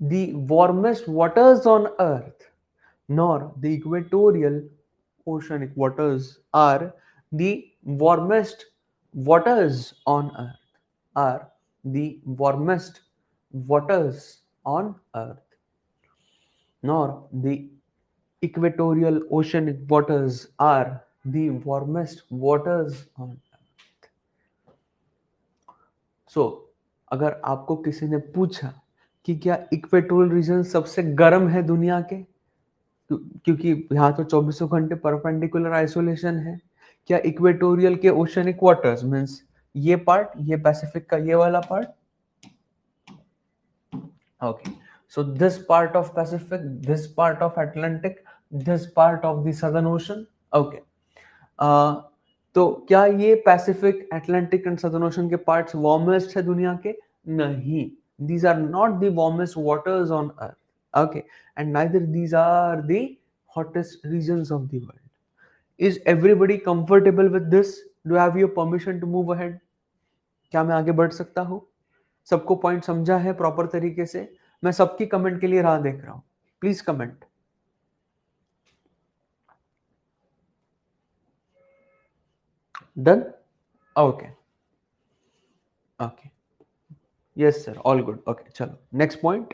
Speaker 1: the warmest waters on earth nor the equatorial oceanic waters are the warmest waters on earth are the warmest waters on earth nor the equatorial oceanic waters are the warmest waters on earth. So, अगर आपको किसी ने पूछा कि क्या equatorial region सबसे गर्म है दुनिया के क्योंकि यहाँ तो 24 घंटे परपेंडिकुलर आइसोलेशन है क्या इक्वेटोरियल के ओशनिक वाटर्स मींस ये पार्ट ये पैसिफिक का ये वाला part okay so this part of Pacific this part of Atlantic this part of the Southern Ocean okay तो क्या ये Pacific Atlantic and southern ocean के पार्ट्स वार्मेस्ट है दुनिया के नहीं these are not the warmest waters on earth okay and neither these are the hottest regions of the world is everybody comfortable with this do I have your permission to move ahead क्या मैं आगे बढ़ सकता हूँ सबको point समझा है proper तरीके से मैं सबकी कमेंट के लिए राह देख रहा हूं please comment done okay okay yes sir all good okay चलो नेक्स्ट पॉइंट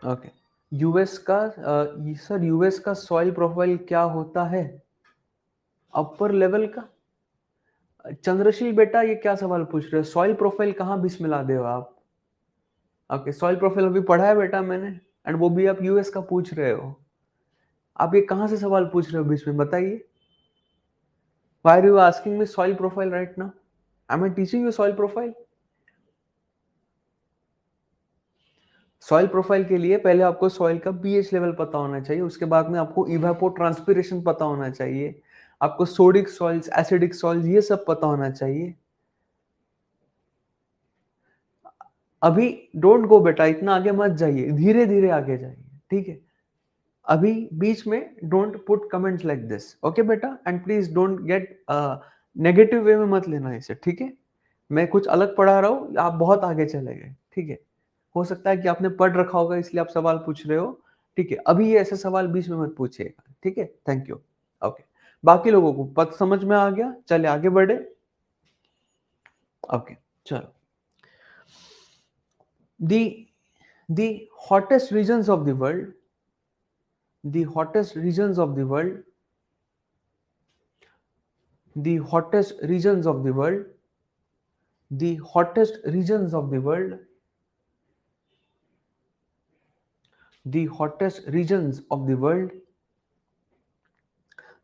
Speaker 1: ओके यूएस का सर यूएस का सॉइल प्रोफाइल क्या होता है अपर लेवल का चंद्रशील बेटा ये क्या सवाल पूछ रहे हो सॉइल प्रोफाइल कहाँ बीच में ला दे हो आप ओके सॉइल प्रोफाइल अभी पढ़ा है बेटा मैंने एंड वो भी आप यूएस का पूछ रहे हो आप ये कहां से सवाल पूछ रहे हो बीच में बताइए Why are you asking me soil profile right now? Am I teaching you soil profile? Soil profile के लिए पहले आपको सॉइल का पीएच लेवल पता होना चाहिए उसके बाद में आपको इवेपो ट्रांसपिरेशन पता होना चाहिए आपको सोडिक सॉइल्स एसिडिक सॉइल्स ये सब पता होना चाहिए अभी डोंट गो बेटा इतना आगे मत जाइए धीरे धीरे आगे जाइए ठीक है अभी बीच में don't put comments like this okay बेटा and please don't get negative way में मत लेना इसे ठीक है मैं कुछ अलग पढ़ा रहा हूँ आप बहुत आगे चले गए ठीक है हो सकता है कि आपने पढ़ रखा होगा इसलिए आप सवाल पूछ रहे हो ठीक है अभी ये ऐसे सवाल बीच में मत पूछिएगा ठीक है थैंक यू ओके बाकी लोगों को पद समझ में आ गया चले आगे बढ़े ओके चलो the hottest regions of the world the hottest regions of the world the hottest regions of the world the hottest regions of the world the hottest regions of the world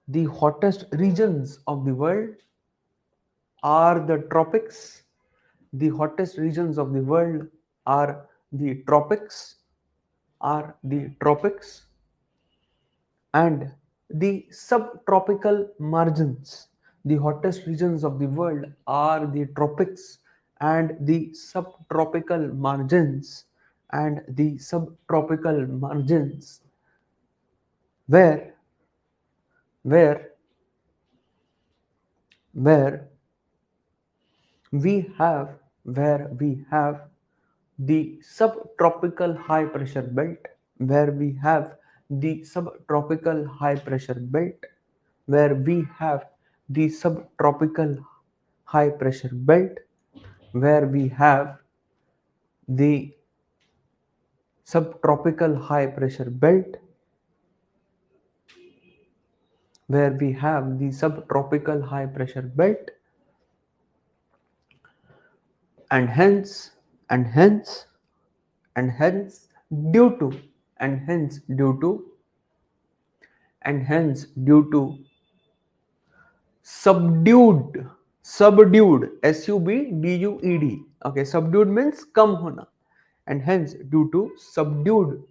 Speaker 1: the hottest regions of the world are the tropics the hottest regions of the world are the tropics are the tropics and the subtropical margins the hottest regions of the world are the tropics and the subtropical margins, where where where we have the subtropical high pressure belt, where we have the subtropical high pressure belt, where we have the subtropical high pressure belt, where we have the subtropical high pressure belt, where we have the subtropical high pressure belt, and hence and hence and hence due to and hence due to and hence due to subdued subdued, okay, subdued means कम होना, and hence due to subdued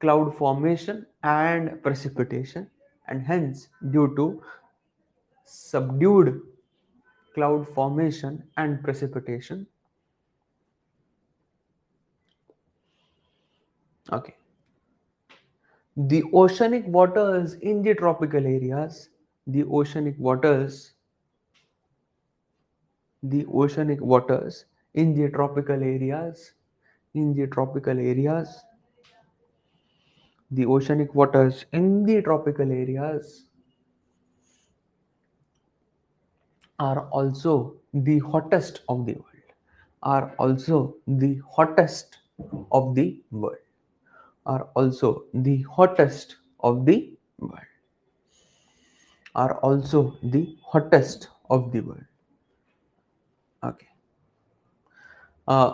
Speaker 1: cloud formation and precipitation, and hence due to subdued cloud formation and precipitation, okay, the oceanic waters in the tropical areas, the oceanic waters in the tropical areas, the oceanic waters in the tropical areas are also the hottest of the world, are also the hottest of the world, are also the hottest of the world, are also the hottest of the world. Okay.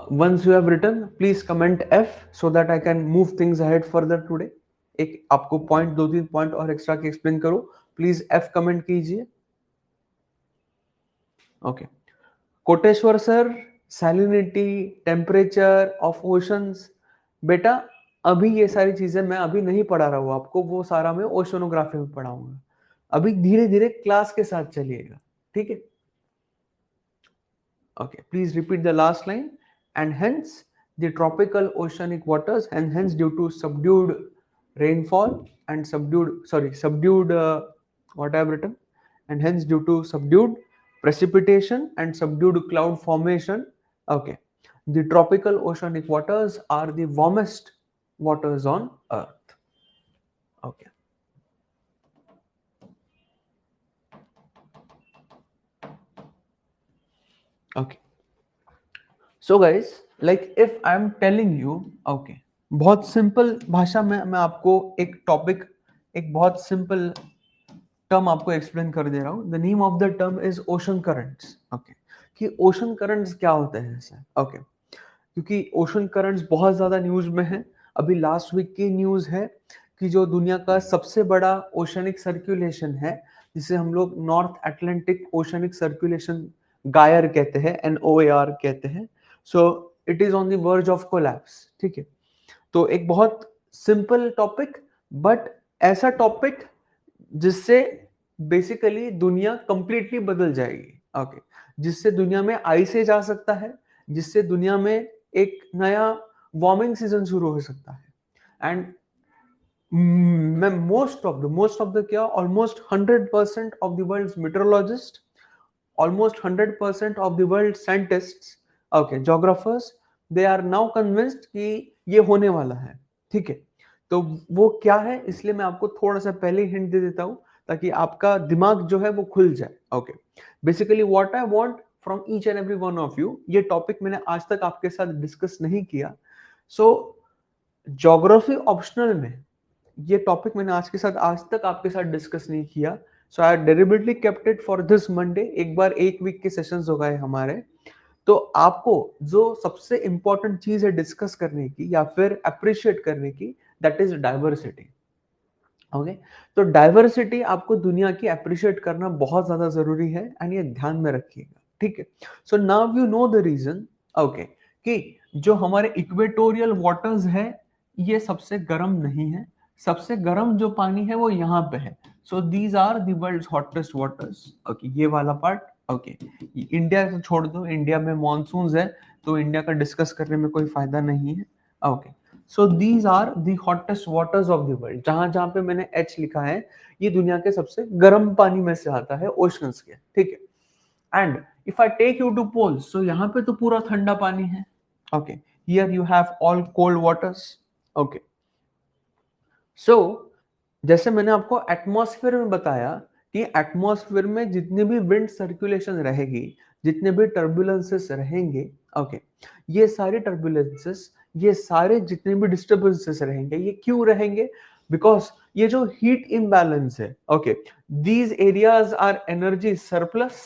Speaker 1: Once you have written, please comment F so that I can move things ahead further today. एक आपको point, 2-3 point और extra के explain करो, please F comment कीजिए. Okay. Koteshwar sir, salinity, temperature of oceans, बेटा अभी ये सारी चीजें मैं अभी नहीं पढ़ा रहा हूँ आपको, वो सारा मैं ओशनोग्राफी में पढ़ाऊंगा. अभी धीरे धीरे क्लास के साथ चलिएगा, ठीक है. Okay, please repeat the last line. And hence the tropical oceanic waters, and hence due to subdued rainfall and subdued what I have written, and hence due to subdued precipitation and subdued cloud formation, okay, the tropical oceanic waters are the warmest waters on earth. Okay. Okay. So guys, like if I am telling you, okay, बहुत simple भाषा में मैं आपको एक topic, एक बहुत simple term आपको explain कर दे रहा हूँ. The name of the term is ocean currents. Okay, कि ओशन करंट्स क्या होते हैं सर. ओके, क्योंकि ओशन करंट्स बहुत ज्यादा न्यूज में है. अभी लास्ट वीक की न्यूज है कि जो दुनिया का सबसे बड़ा ओशनिक सर्कुलेशन है, जिसे हम लोग नॉर्थ अटलांटिक ओशनिक सर्कुलेशन गायर कहते हैं, NOAR कहते हैं. So it is on the verge of collapse. ठीक है, तो एक बहुत सिंपल टॉपिक, बट ऐसा टॉपिक जिससे बेसिकली दुनिया कंप्लीटली बदल जाएगी. ओके, जिससे दुनिया में आइसेज आ सकता है, जिससे दुनिया में एक नया वार्मिंग सीजन शुरू हो सकता है. एंड मैं मोस्ट ऑफ द क्या, almost 100% of the world's meteorologist, almost 100% of the world scientists, okay, geographers, they are now convinced कि ये होने वाला है. ठीक है, तो वो क्या है, इसलिए मैं आपको थोड़ा सा पहले हिंट दे देता हूं ताकि आपका दिमाग जो है वो खुल जाए. Okay, basically what I want from each and every one of you, ये टॉपिक मैंने आज तक आपके साथ डिस्कस नहीं किया. सो ज्योग्राफी ऑप्शनल में ये टॉपिक मैंने आज तक आपके साथ डिस्कस नहीं किया. So I deliberately kept it for this Monday. एक बार एक वीक के सेशंस हो गए हमारे, तो आपको जो सबसे इंपॉर्टेंट चीज है डिस्कस करने की या फिर अप्रिशिएट करने की, दैट इज डाइवर्सिटी. ओके, तो डाइवर्सिटी आपको दुनिया की अप्रिशिएट करना बहुत ज्यादा जरूरी है, एंड ये ध्यान में रखिएगा. ठीक है, so now you know the reason. Okay, कि जो हमारे इक्वेटोरियल वाटर्स है ये सबसे गर्म नहीं है, सबसे गर्म जो पानी है वो यहाँ पे है. So these are the world's hottest waters. Okay, ये वाला पार्ट. ओके, इंडिया तो छोड़ दो, इंडिया में मॉनसून्स है तो इंडिया का डिस्कस करने में कोई फायदा नहीं है। Okay, so these are the hottest waters of the world. जहां जहां पे मैंने एच लिखा है ये दुनिया के सबसे गर्म पानी में से आता है, ओशंस के, ठीक है। And if I take you to poles, so यहाँ पे तो पूरा ठंडा पानी है। Okay, here you have all cold waters. Okay, so जैसे मैंने आपको एटमॉस्फेयर में बताया कि एटमॉस्फेयर में जितनी भी विंड सर्कुलेशन रहेगी, जितने भी टर्बुलेंसेस रहेंगे, ओके, ये सारे टर्बुलेंसेस, ये सारे जितने भी डिस्टर्बेंसेस रहेंगे, ये क्यों रहेंगे? बिकॉज ये जो हीट इम्बैलेंस है, okay, these areas are energy surplus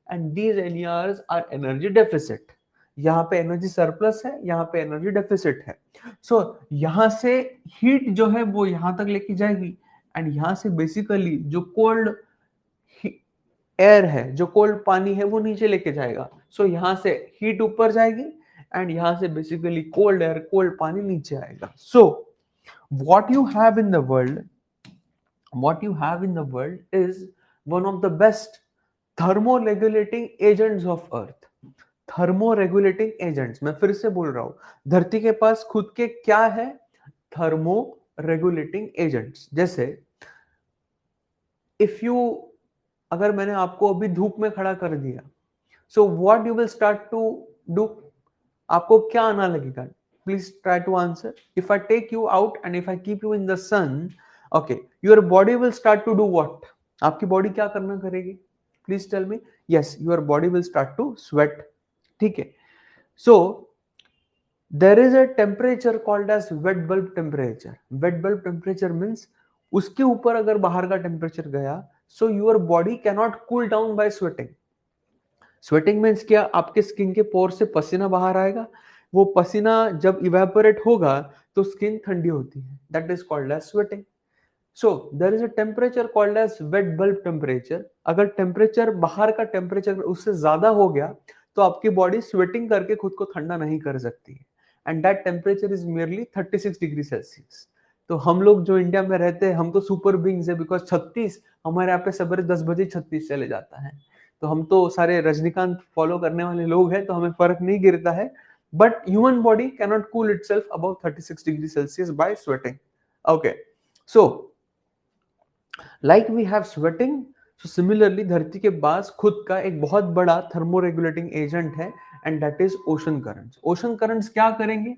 Speaker 1: and these areas are energy deficit. यहाँ पे एनर्जी सरप्लस है, यहाँ पे एनर्जी डेफिसिट है। सो यहां से हीट जो है वो यहां तक लेके जाएगी एंड यहां से बेसिकली जो कोल्ड एयर है, जो कोल्ड पानी है, वो नीचे लेके जाएगा। सो यहां से हीट ऊपर जाएगी एंड यहां से बेसिकली कोल्ड एयर, कोल्ड पानी नीचे आएगा। सो what you have in the world, what you have in the world is one of the best thermoregulating agents of earth। Thermoregulating agents, मैं फिर से बोल रहा हूं, धरती के पास खुद के क्या है? Thermo regulating agents. जैसे इफ यू, अगर मैंने आपको अभी धूप में खड़ा कर दिया, so what you will start to do? आपको क्या आना लगेगा? Please try to answer. If I take you out and if I keep you in the sun, okay, your body will start to do what? आपकी body क्या करना करेगी? Please tell me. Yes, your body will start to sweat, ठीक है। सो there is a temperature called as wet bulb temperature। wet bulb temperature means उसके ऊपर अगर बाहर का टेम्परेचर गया, so your body cannot cool down by sweating। sweating means क्या? आपके स्किन के पोर से पसीना बाहर आएगा, वो पसीना जब इवेपोरेट होगा तो स्किन ठंडी होती है, that is called as sweating। so there is a temperature called as wet bulb temperature। अगर टेम्परेचर, बाहर का टेम्परेचर उससे ज्यादा हो गया तो आपकी बॉडी स्वेटिंग करके खुद को ठंडा नहीं कर सकती है, and that temperature is merely 36 degree Celsius. तो हम लोग जो इंडिया में रहते हैं, हम तो सुपर बींग्स है, बिकॉज 36, हमारे यहाँ पे सवेरे 10 बजे 36 चले जाता है। तो हम तो सारे रजनीकांत फॉलो करने वाले लोग हैं, तो हमें फर्क नहीं गिरता है। But human body cannot cool itself above 36 degree Celsius by sweating. Okay, so like we have sweating, so similarly धरती के पास खुद का एक बहुत बड़ा थर्मोरेगुलेटिंग एजेंट है, and that is ocean currents. Ocean currents क्या करेंगे?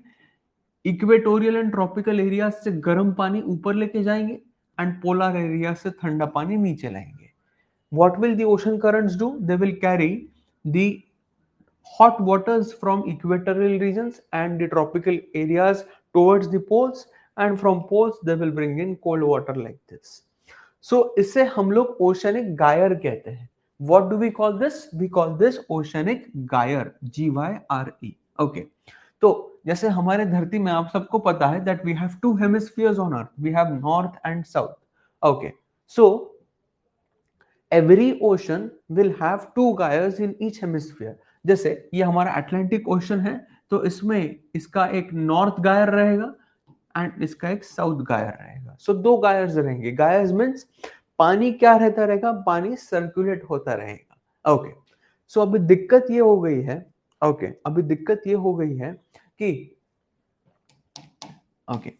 Speaker 1: इक्वेटोरियल एंड ट्रॉपिकल एरिया से गर्म पानी ऊपर लेके जाएंगे एंड पोलर एरिया से ठंडा पानी नीचे लाएंगे। What will the ocean currents do? They will carry the hot waters from equatorial regions and the tropical areas towards the poles, and from poles they will bring in cold water like this। So इसे हम लोग oceanic गायर कहते हैं। What do we call this? We call this oceanic gyre, GYRE। Okay, तो जैसे हमारे धरती में आप सबको पता है that we have two hemispheres on earth, we have north and south। Okay, so every ocean will have two gyres in each hemisphere। जैसे ये हमारा अटलांटिक ओशन है, तो इसमें इसका एक नॉर्थ गायर रहेगा एंड इसका एक साउथ गायर रहेगा। सो दो गायर्स रहेंगे। गायर्स मींस पानी क्या रहता रहेगा? पानी सर्कुलेट होता रहेगा। ओके, सो अभी दिक्कत ये हो गई है, ओके, अभी दिक्कत ये हो गई है कि, okay,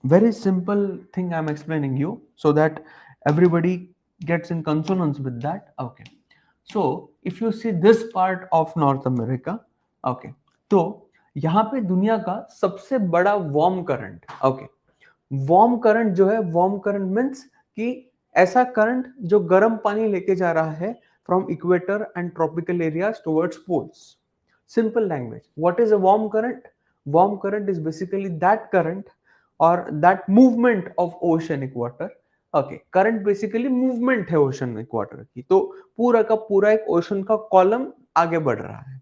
Speaker 1: very simple thing I'm explaining you so that everybody gets in consonance with that। Okay, so if you see this part of North America, okay, तो यहाँ पे दुनिया का सबसे बड़ा warm current, okay, warm current जो है, warm current means कि ऐसा करंट जो गर्म पानी लेके जा रहा है from equator and tropical areas towards poles. Simple language, what is a warm current? Warm current is basically that current or that movement of oceanic water। okay, current basically movement है oceanic water की। तो पूरा का पूरा एक ocean का column आगे बढ़ रहा है,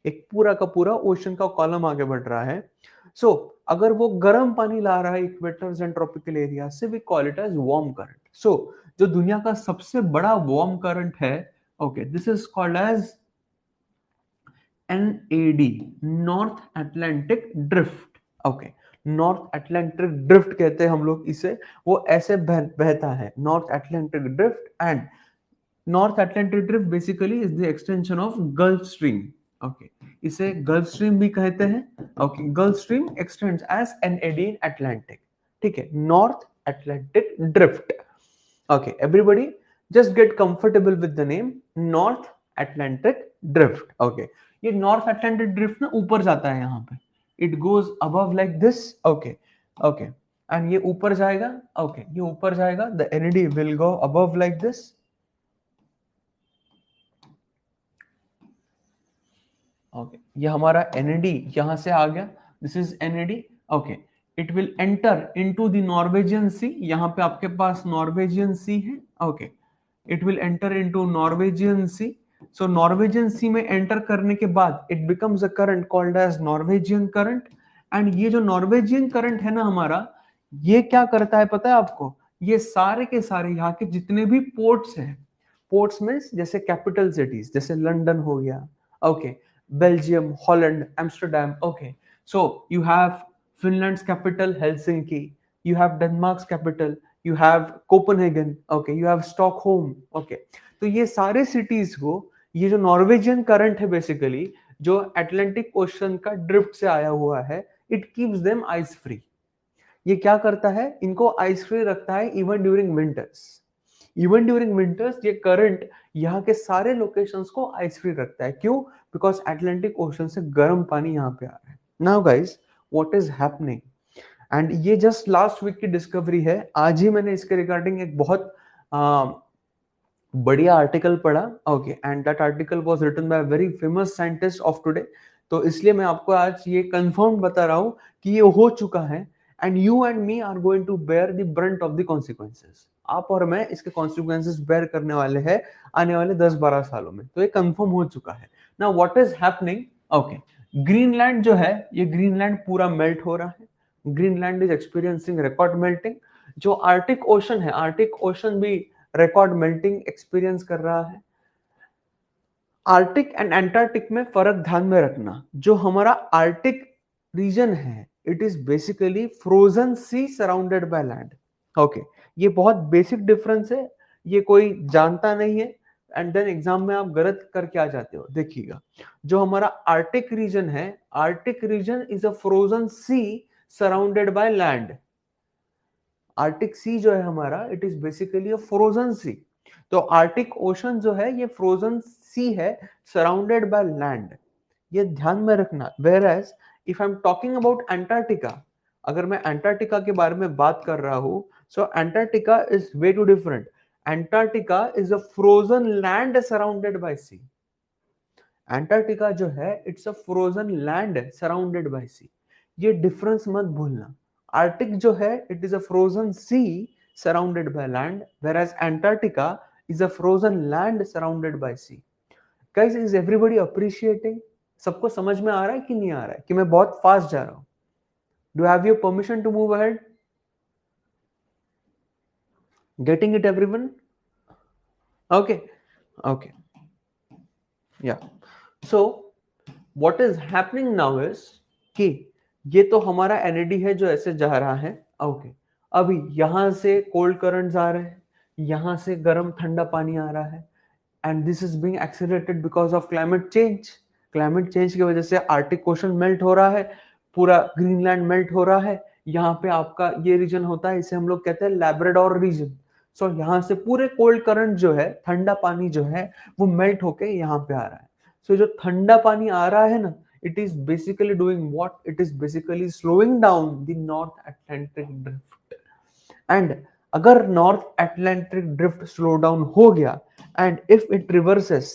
Speaker 1: एक पूरा का पूरा ओशन का कॉलम आगे बढ़ रहा है। सो अगर वो गर्म पानी ला रहा है इक्वेटर्स एंड ट्रॉपिकल एरिया से, we call it as warm current. So जो दुनिया का सबसे बड़ा वार्म करंट है, okay, this is called as NAD, North Atlantic Drift. Okay, North Atlantic Drift कहते हैं हम लोग इसे, वो ऐसे बहता है, North Atlantic Drift. And North Atlantic Drift basically is the extension of Gulf Stream. Okay, इसे गल्फ स्ट्रीम भी कहते हैं। Okay, Gulf stream x tends as NAD in Atlantic. ठीक है, North Atlantic Drift. Okay everybody, just get comfortable with the name North Atlantic Drift. Okay, ये North Atlantic Drift ना ऊपर जाता है यहाँ पे, it goes above like this. Okay okay, and ये ऊपर जाएगा। ओके, ये ऊपर जाएगा, the NAD will go above like this. Okay, ये हमारा एनएडी यहां से आ गया, this is NAD. Okay, it will enter into the Norwegian Sea. यहाँ पे आपके पास नॉर्वेजियन सी है। Okay, it will enter into Norwegian Sea. So Norwegian Sea में एंटर करने के बाद it becomes a current called as Norwegian Current. And ये जो नॉर्वेजियन करंट है ना हमारा, ये क्या करता है पता है आपको? ये सारे के सारे यहाँ के जितने भी पोर्ट्स हैं, पोर्ट्स मीन्स जैसे कैपिटल सिटीज, जैसे लंदन हो गया, okay, Belgium, Holland, Amsterdam. Okay, so you have Finland's capital Helsinki, you have Denmark's capital, you have Copenhagen, okay, you have Stockholm. Okay, तो ये सारे cities को ये जो नॉर्वेजियन करंट है बेसिकली, जो अटलांटिक ओशन का ड्रिफ्ट से आया हुआ है, it keeps them ice free. ये क्या करता है? इनको आइस फ्री रखता है even during winters. Even during winters ये करंट यहाँ के सारे लोकेशंस को आइस फ्री रखता है। क्यों? बिकॉज अटलांटिक ओशन से गर्म पानी यहाँ पे आ रहा है। Now guys, what is happening? And ये जस्ट लास्ट वीक की डिस्कवरी है। आज ही मैंने इसके रिगार्डिंग एक बहुत बढ़िया आर्टिकल पढ़ा। Okay, and that article was written by very famous scientist of today. तो इसलिए मैं आपको आज ये कंफर्म बता रहा हूं कि ये हो चुका है, and you and me are going to bear the brunt of the consequences. आप और मैं इसके कॉन्सिक्वेंसेस बेयर करने वाले हैं आने वाले 10-12 सालों में। तो ये कंफर्म हो चुका है। Now what is happening? Okay, Greenland जो है, ये ग्रीनलैंड पूरा मेल्ट हो रहा है। Greenland is experiencing record melting. जो आर्टिक ओशन है, आर्टिक ओशन भी रिकॉर्ड मेल्टिंग एक्सपीरियंस कर रहा है। आर्टिक एंड एंटार्क्टिक में फर्क ध्यान में रखना। जो हमारा आर्टिक रीजन है, it is basically frozen sea surrounded by land. Okay, ये बहुत बेसिक डिफरेंस है, ये कोई जानता नहीं है, एंड देन एग्जाम में आप गलत करके आ जाते हो। देखिएगा, जो हमारा आर्टिक रीजन है, Arctic region is a frozen sea surrounded by land. Arctic sea जो है हमारा, it is basically a frozen sea. तो आर्टिक ओशन जो है ये फ्रोजन सी है सराउंडेड बाय लैंड। ये ध्यान में रखना। Where as if I am talking about Antarctica, अगर मैं अंटार्कटिका के बारे में बात कर रहा हूं, so Antarctica is way too different. Antarctica is a frozen land surrounded by sea. Antarctica जो है, it's a frozen land surrounded by sea. ये डिफरेंस मत भूलना। आर्टिक जो है, it is a frozen sea surrounded by land, whereas Antarctica is a frozen land surrounded by sea. Guys, is everybody appreciating? सबको समझ में आ रहा है कि नहीं आ रहा है कि मैं बहुत फास्ट जा रहा हूं? Do I have your permission to move ahead? Getting it, everyone? Okay, okay, yeah. So what is happening now is कि ये तो हमारा एनएडी है जो ऐसे जा रहा है। ओके, अभी यहां से कोल्ड करंट्स आ रहे हैं, यहां से गर्म ठंडा पानी आ रहा है, and this is being accelerated because of climate change. Climate change की वजह से आर्टिक ओशन मेल्ट हो रहा है, पूरा ग्रीनलैंड मेल्ट हो रहा है। यहाँ पे आपका ये रीजन होता है, इसे हम लोग कहते हैं लैब्राडोर रीजन। सो यहाँ से पूरे कोल्ड करंट जो है, ठंडा पानी जो है, वो मेल्ट होके यहाँ पे आ रहा है। सो जो ठंडा पानी आ रहा है ना, it is basically doing what? It is basically slowing down the North Atlantic drift. And अगर North Atlantic drift slow down हो गया, and if it reverses,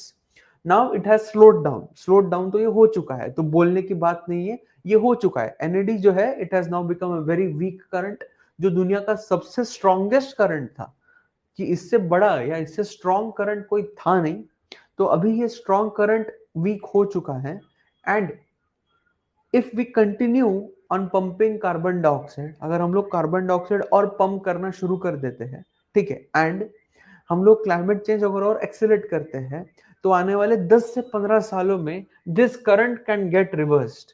Speaker 1: now it has slowed down तो ये हो चुका है, तो बोलने की बात नहीं है, ये हो चुका है। एनएडी जो है, it has now become a very weak current, जो दुनिया का सबसे स्ट्रॉन्गेस्ट करंट था, कि इससे बड़ा या इससे स्ट्रॉन्ग करंट कोई था नहीं, तो अभी ये स्ट्रॉन्ग करंट वीक हो चुका है। And if we continue on pumping carbon dioxide, अगर हम लोग कार्बन डाइऑक्साइड और पंप करना शुरू कर देते हैं, ठीक है, एंड हम लोग क्लाइमेट चेंज अगर और एक्सेलरेट करते हैं, तो आने वाले 10 से 15 सालों में this current can get reversed.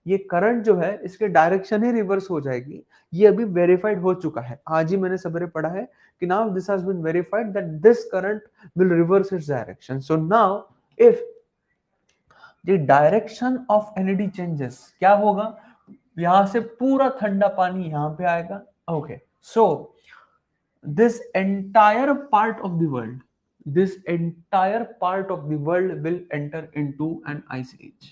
Speaker 1: ये करंट जो है इसके डायरेक्शन ही रिवर्स हो जाएगी। ये अभी वेरीफाइड हो चुका है, आज ही मैंने सवेरे पढ़ा है कि now this has been verified that this current will reverse its direction. So now if the direction of NAD changes, क्या होगा, यहां से पूरा ठंडा पानी यहां पे आएगा। Okay, so this entire part of the world, this entire part of the world will enter into an ice age.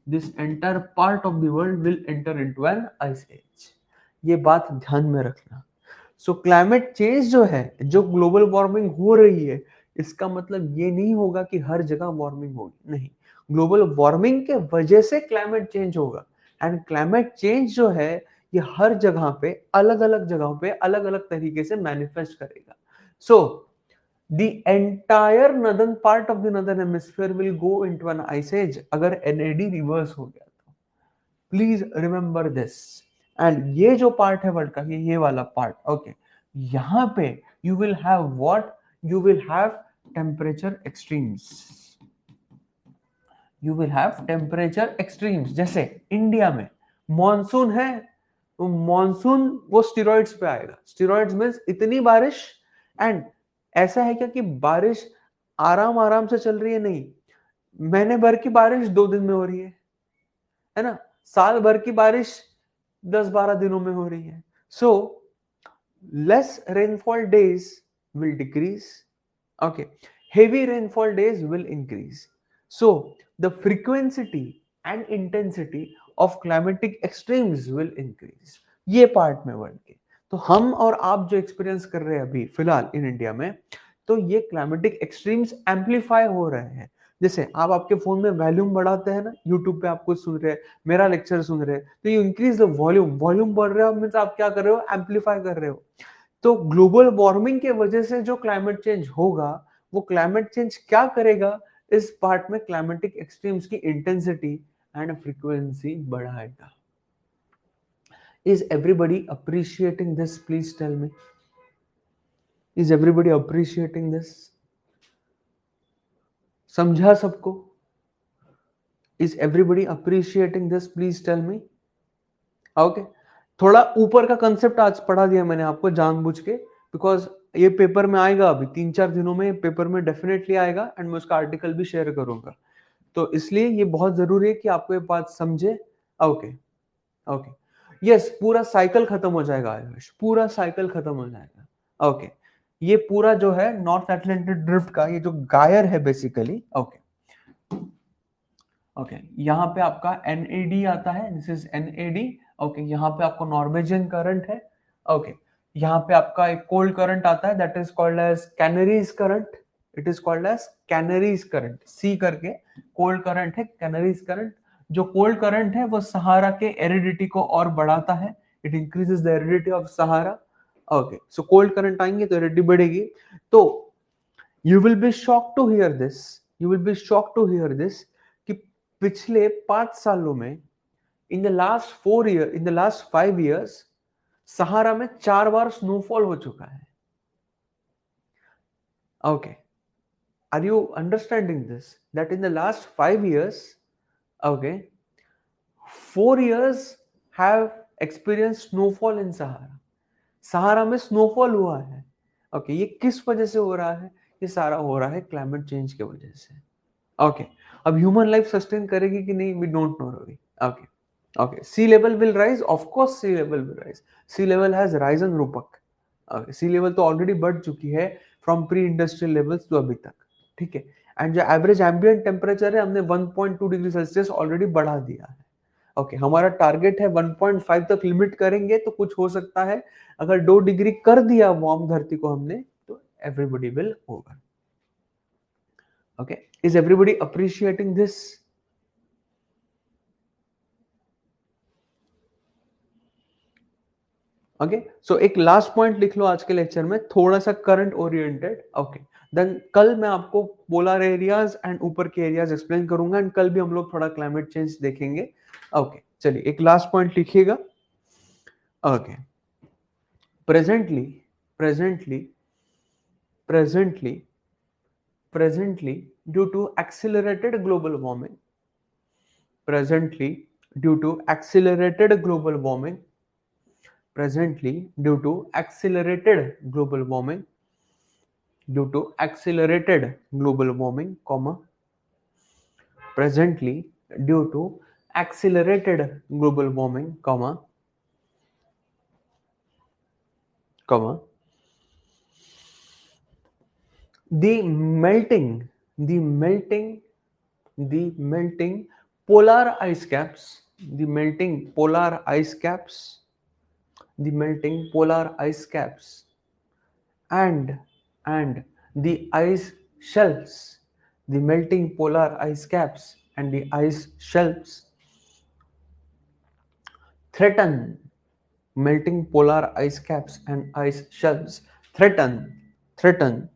Speaker 1: This entire part of the world will enter into an ice age. ये बात ध्यान में रखना। सो climate change जो है, जो global warming हो रही है, इसका मतलब ये नहीं होगा कि हर जगह वार्मिंग होगी, नहीं। ग्लोबल वार्मिंग के वजह से क्लाइमेट चेंज होगा, एंड क्लाइमेट चेंज जो है ये हर जगह पे अलग अलग जगहों पे अलग अलग तरीके से मैनिफेस्ट करेगा। सो the entire northern part of the northern hemisphere will go into an ice age अगर NAD रिवर्स हो गया तो। Please remember this. एंड ये जो पार्ट है वर्ल्ड का, ये वाला पार्ट, ओके, यहां पे you will have what, you will have temperature extremes. You will have temperature extremes. जैसे इंडिया में मॉनसून है, तो मॉनसून वो स्टीरॉइड्स पे आएगा। स्टीरॉइड्स मींस इतनी बारिश, एंड ऐसा है क्या कि बारिश आराम आराम से चल रही है, नहीं, महीने भर की बारिश 2 दिन में हो रही है ना, साल भर की बारिश 10-12 दिनों में हो रही है। So less rainfall days will decrease, okay, heavy rainfall days will increase, so the frequency and intensity of climatic extremes will increase। ये पार्ट में वर्ल्ड के, तो हम और आप जो एक्सपीरियंस कर रहे हैं अभी फिलहाल इन इंडिया में, तो ये क्लाइमेटिक एक्सट्रीम्स एम्पलीफाई हो रहे हैं। जैसे आप आपके फोन में वॉल्यूम बढ़ाते हैं ना, यूट्यूब पे आप कुछ सुन रहे हैं, मेरा लेक्चर सुन रहे हैं, तो you increase the volume, volume बढ़ रहा है मींस आप क्या कर रहे हो, एम्पलीफाई कर रहे हो। तो ग्लोबल वार्मिंग के वजह से जो क्लाइमेट चेंज होगा, वो क्लाइमेट चेंज क्या करेगा, इस पार्ट में क्लाइमेटिक एक्सट्रीम्स की इंटेंसिटी एंड फ्रीक्वेंसी बढ़ाएगा। Is everybody appreciating this? Please tell me, is everybody appreciating this? समझा सबको? Is everybody appreciating this? Please tell me. Okay, थोड़ा ऊपर का कंसेप्ट आज पढ़ा दिया मैंने आपको जानबूझ के, बिकॉज ये पेपर में आएगा, अभी 3-4 दिनों में पेपर में डेफिनेटली आएगा, एंड मैं उसका आर्टिकल भी शेयर करूंगा। तो इसलिए ये बहुत जरूरी है कि आपको ये बात समझे। ओके, ओके, यस, पूरा साइकिल खत्म हो जाएगा आयुष, पूरा साइकिल खत्म हो जाएगा। ओके, ये पूरा जो है नॉर्थ अटलांटिक ड्रिफ्ट का ये जो गायर है बेसिकली, ओके, ओके, यहाँ पे आपका NAD आता है, दिस इज NAD। ओके, यहाँ पे आपको नॉर्वेजियन करंट है। ओके, यहाँ पे आपका एक कोल्ड करंट आता है, that is called as Canaries current. It is called as Canaries current, सी करके कोल्ड करंट है, कैनरीज करंट। जो कोल्ड करंट है वो सहारा के एरिडिटी को और बढ़ाता है, it increases the aridity of Sahara. Okay, so cold current आएंगे तो एरिडिटी बढ़ेगी। तो you will be shock to hear this, you will be shock to hear this कि पिछले 5 सालों में, इन the last 4 year, in the last 5 years, Sahara में 4 बार स्नोफॉल हो चुका है। Okay, are you understanding this, that in the last 5 years, okay, 4 years have experience snowfall in Sahara. Sahara में स्नोफॉल हुआ है। ओके, ये किस वजह से हो रहा है? ये सारा हो रहा है क्लाइमेट चेंज की वजह से। ओके, अब ह्यूमन लाइफ सस्टेन करेगी कि नहीं, वी डोंट नो अभी। Okay, okay, sea level will rise, of course sea level will rise, sea level has risen Rupak. Okay, sea level तो ऑलरेडी बढ़ चुकी है फ्रॉम प्री इंडस्ट्रियल लेवल्स तो अभी तक, ठीक है। एंड जो एवरेज एम्बिएंट टेम्परेचर है, हमने 1.2 डिग्री सेल्सियस ऑलरेडी बढ़ा दिया है। ओके, हमारा टारगेट है 1.5 तक लिमिट करेंगे तो कुछ हो सकता है। अगर 2 डिग्री कर दिया वार्म धरती को हमने, तो everybody will over. Okay, is everybody appreciating this? Okay, so एक लास्ट पॉइंट लिख लो आज के लेक्चर में, थोड़ा सा करंट ओरिएंटेड। ओके, देन कल मैं आपको पोलर एरियाज एंड ऊपर के एरियाज एक्सप्लेन करूंगा, एंड कल भी हम लोग थोड़ा क्लाइमेट चेंज देखेंगे। ओके, चलिए एक लास्ट पॉइंट लिखिएगा। Okay, presently presently presently presently due to accelerated global warming, presently due to accelerated global warming, presently due to accelerated global warming, due to accelerated global warming, comma, presently due to accelerated global warming, comma, the melting, the melting, the melting polar ice caps, the melting polar ice caps, the melting polar ice caps, and and the ice shelves, the melting polar ice caps and the ice shelves threaten, melting polar ice caps and ice shelves threaten threaten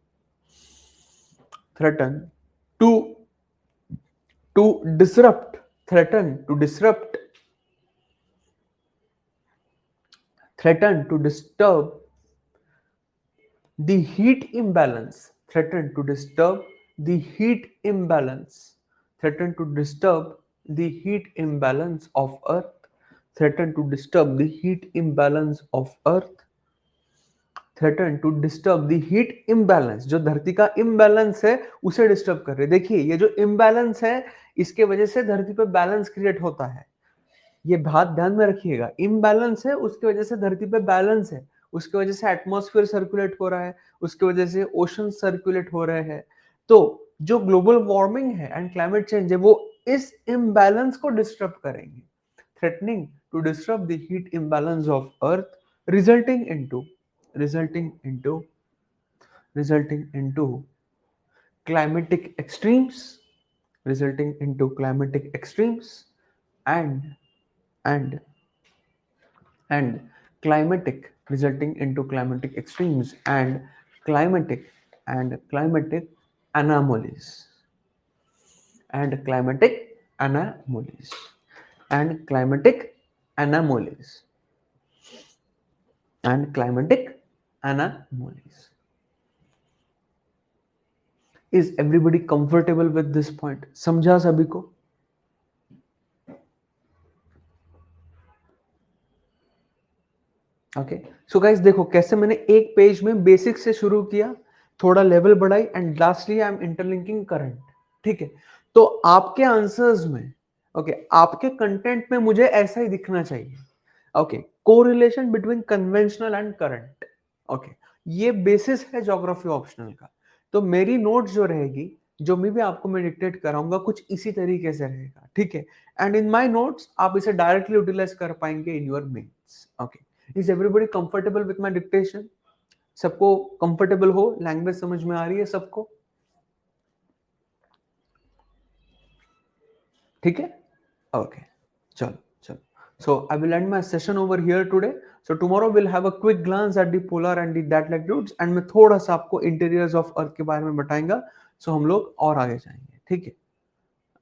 Speaker 1: to disrupt, threaten to disrupt, threaten to disturb the heat imbalance, threaten to disturb the heat imbalance, threaten to disturb the heat imbalance of earth, threaten to disturb the heat imbalance of earth, threaten to disturb the heat imbalance, जो धरती का imbalance है उसे disturb कर रहे। देखिए ये जो इम्बैलेंस है इसके वजह से धरती पर बैलेंस क्रिएट होता है, ये बात ध्यान में रखिएगा। इम्बैलेंस है उसकी वजह से धरती पे बैलेंस है, उसकी वजह से एटमॉस्फेयर सर्कुलेट हो रहा है, उसकी वजह से ओशन सर्कुलेट हो रहे हैं। तो जो ग्लोबल वार्मिंग है एंड क्लाइमेट चेंज है वो इस इम्बैलेंस को डिस्टर्ब करेंगे, threatening to disturb the heat imbalance of earth, resulting into resulting into resulting into climatic extremes, resulting into climatic extremes and and and climatic, resulting into climatic extremes and climatic anomalies, and climatic anomalies, and climatic anomalies, and climatic anomalies. Is everybody comfortable with this point? समझा सभी को? Okay so guys देखो कैसे मैंने एक page में basic से शुरू किया, थोड़ा लेवल बढ़ाई and lastly I am interlinking current. ठीक है, तो आपके आंसर्स में आपके कंटेंट में मुझे ऐसा ही दिखना चाहिए। Okay, correlation between conventional and current. Okay, ये बेसिस है ज्योग्राफी ऑप्शनल का। तो मेरी नोट्स जो रहेगी, जो भी आपको मैं डिक्टेट कराऊंगा कुछ इसी तरीके से रहेगा। ठीक है, एंड इन माय नोट्स आप इसे डायरेक्टली यूटिलाइज कर पाएंगे in your mains. Okay, is everybody comfortable with my dictation? सबको कंफर्टेबल हो, लैंग्वेज समझ में आ रही है सबको? ठीक है, ओके, चलो चलो। So I will end my session over here today. So tomorrow we'll have a quick glance at the polar and the that latitudes and मैं थोड़ा सा आपको इंटीरियर्स ऑफ अर्थ के बारे में बताएंगा। सो हम लोग और आगे जाएंगे। ठीक है,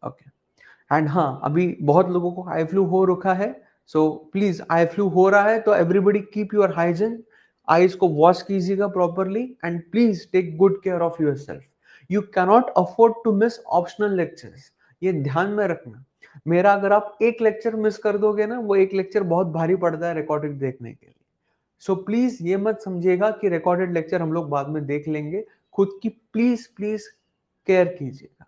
Speaker 1: ओके। एंड हाँ, अभी बहुत लोगों को आई फ्लू हो रखा है। सो प्लीज, आई फ्लू हो रहा है तो everybody keep your hygiene, eyes को वॉश कीजिएगा properly and please take good care of your self. You cannot afford to miss optional lectures, ये ध्यान में रखना। मेरा अगर आप एक लेक्चर मिस कर दोगे ना, वो एक लेक्चर बहुत भारी पड़ता है रिकॉर्डेड देखने के लिए। सो प्लीज ये मत समझिएगा कि रिकॉर्डेड लेक्चर हम लोग बाद में देख लेंगे, खुद की प्लीज प्लीज केयर कीजिएगा।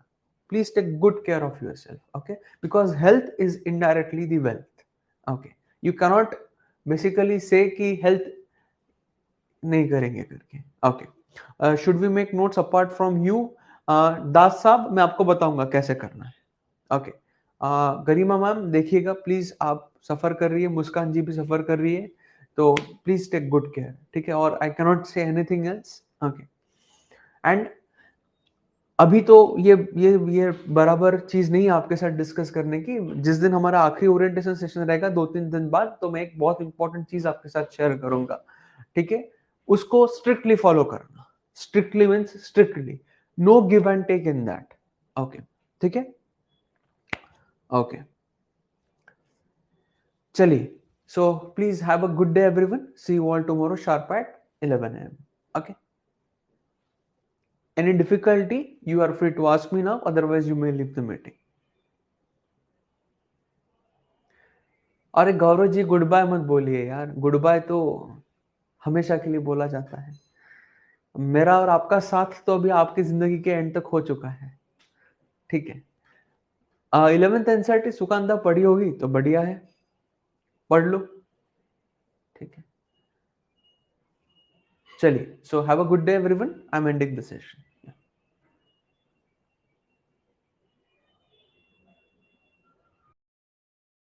Speaker 1: Please take good care of yourself, okay? Because health is indirectly the wealth, okay? You cannot basically say कि health नहीं करेंगे करके, okay? Should we make notes apart from you? दास साहब मैं आपको बताऊंगा कैसे करना है, okay? गरिमा मैम देखिएगा प्लीज, आप सफर कर रही है, मुस्कान जी भी सफर कर रही है, तो प्लीज टेक गुड केयर। ठीक है, और I cannot say anything else, okay? And अभी तो ये बराबर चीज नहीं है आपके साथ डिस्कस करने की। जिस दिन हमारा आखिरी ओरिएंटेशन सेशन रहेगा 2-3 दिन बाद, तो मैं एक बहुत इंपॉर्टेंट चीज आपके साथ शेयर करूंगा। ठीक है, उसको स्ट्रिक्टली फॉलो करना। Strictly means strictly, no give and take in that, okay? ठीक है, ओके, चलिए। So please have a good day everyone, see you all tomorrow sharp at 11 AM, ओके? Any difficulty, you are free to ask me now, otherwise you may leave the meeting. अरे Gaurav ji, good bye मत बोलिए यार, good bye तो हमेशा के लिए बोला जाता है। मेरा और आपका साथ तो अभी आपकी जिंदगी के एंड तक हो चुका है, ठीक है। 11th एनसीईआरटी सुकांदा पढ़ी होगी तो बढ़िया है, पढ़ लो, ठीक है। चलिए, so have a good day everyone, I am ending the session.